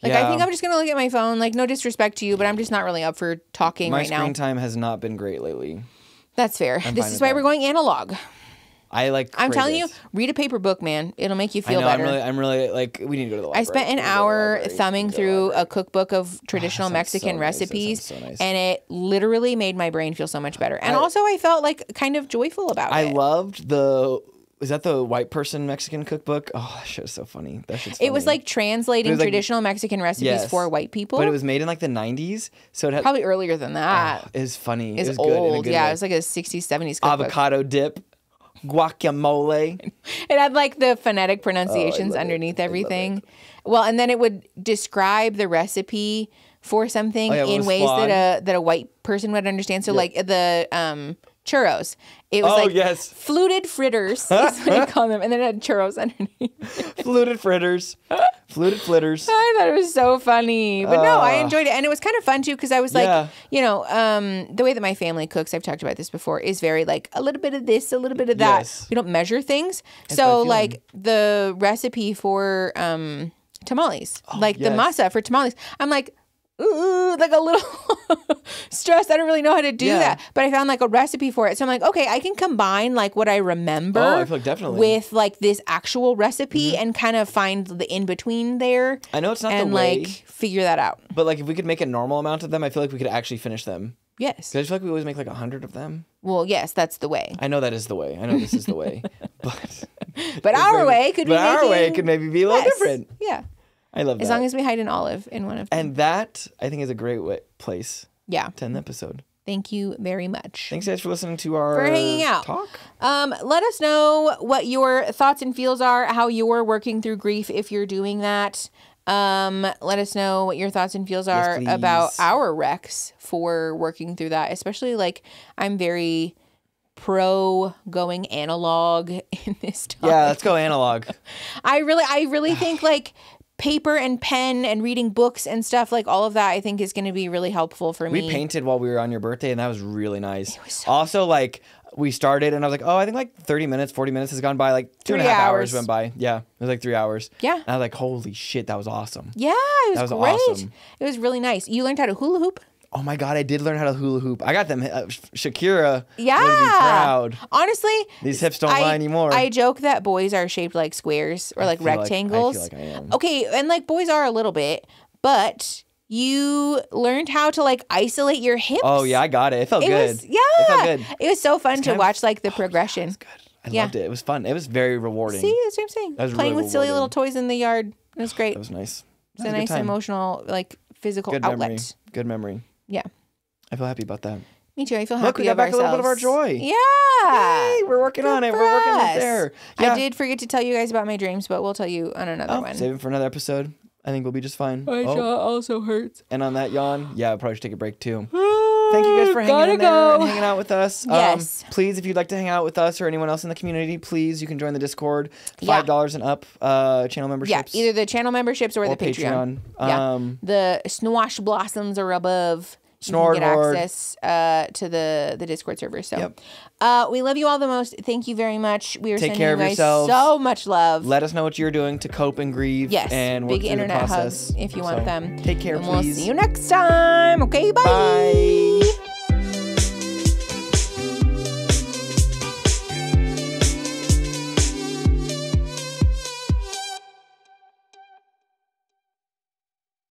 Like, I think I'm just going to look at my phone. Like, no disrespect to you, but I'm just not really up for talking right now. My screen time has not been great lately. That's fair. This is why we're going analog. I'm telling you, read a paper book, man. It'll make you feel better. I'm really like, we need to go to the library. I spent an hour thumbing through a cookbook of traditional Mexican recipes, and it literally made my brain feel so much better. And also, I felt like kind of joyful about it. I loved is that the white person Mexican cookbook? Oh, that shit is so funny. That shit's funny. It was like translating traditional Mexican recipes for white people. But it was made in like the 90s. So it had probably earlier than that. It was funny. It was old. Good in a good way. It was like a 60s, 70s cookbook. Avocado dip. Guacamole. It had like the phonetic pronunciations underneath everything. Well, and then it would describe the recipe for something in ways that a white person would understand. So like the churros. It was fluted fritters is what I call them. And then it had churros underneath. Fluted fritters. Fluted flitters. I thought it was so funny. But no, I enjoyed it. And it was kind of fun too because I was like, you know, the way that my family cooks, I've talked about this before, is very like a little bit of this, a little bit of that. Yes. We don't measure things. So like the recipe for tamales, the masa for tamales, I'm like, ooh, like a little stressed. I don't really know how to do that. But I found like a recipe for it. So I'm like, okay, I can combine like what I remember I feel like definitely with like this actual recipe and kind of find the in-between there. I know it's not and the way. Like figure that out. But like if we could make a normal amount of them, I feel like we could actually finish them. Yes. Because I feel like we always make like 100 of them. Well, yes, that's the way. I know that is the way. I know this is the way. But our way could be our way could maybe be a little different. Yeah. I love that. As long as we hide an olive in one of them. And that, I think, is a great place to end the episode. Thank you very much. Thanks, guys, for listening to our hanging out. Talk. Let us know what your thoughts and feels are, how you're working through grief if you're doing that. Let us know what your thoughts and feels are about our recs for working through that. Especially, like, I'm very pro going analog in this time. Yeah, let's go analog. I really think, like, paper and pen and reading books and stuff, like all of that, I think is going to be really helpful for me. We painted while we were on your birthday, and that was really nice. It was so also, like, we started, and I was like, oh, I think like 30 minutes, 40 minutes has gone by. Like 2.5 hours went by. Yeah, it was like 3 hours. Yeah. And I was like, holy shit, that was awesome. Yeah, it was great. Awesome. It was really nice. You learned how to hula hoop? Oh my God, I did learn how to hula hoop. I got them. Shakira would be proud. Honestly, these hips don't lie anymore. I joke that boys are shaped like squares or like rectangles. I feel like I am. Okay, and like boys are a little bit, but you learned how to like isolate your hips. Oh yeah, I got it. It felt good. It felt good. It was so fun to watch like the progression. It was good. I loved it. It was fun. It was very rewarding. See, that's what I'm saying. Playing with silly little toys in the yard. It was great. It was nice. It's a nice emotional, like physical outlet. Good memory. Yeah. I feel happy about that. Me too. I feel happy we got back a little bit of our joy. Yeah. Yay, we're working on it. We're working on it there. Yeah. I did forget to tell you guys about my dreams, but we'll tell you on another one. Save it for another episode. I think we'll be just fine. My jaw also hurts. And on that yawn, I probably should take a break too. Thank you guys for hanging in there and hanging out with us. Yes. Please, if you'd like to hang out with us or anyone else in the community, please, you can join the Discord. $5 and up channel memberships. Yeah, either the channel memberships or the Patreon. The Snowash Blossoms are above. You can get access to the Discord server. So we love you all the most. Thank you very much. We are sending you guys so much love. Let us know what you're doing to cope and grieve. Yes. And big internet hugs if you want them. Take care, and please. We'll see you next time. Okay, bye. Bye.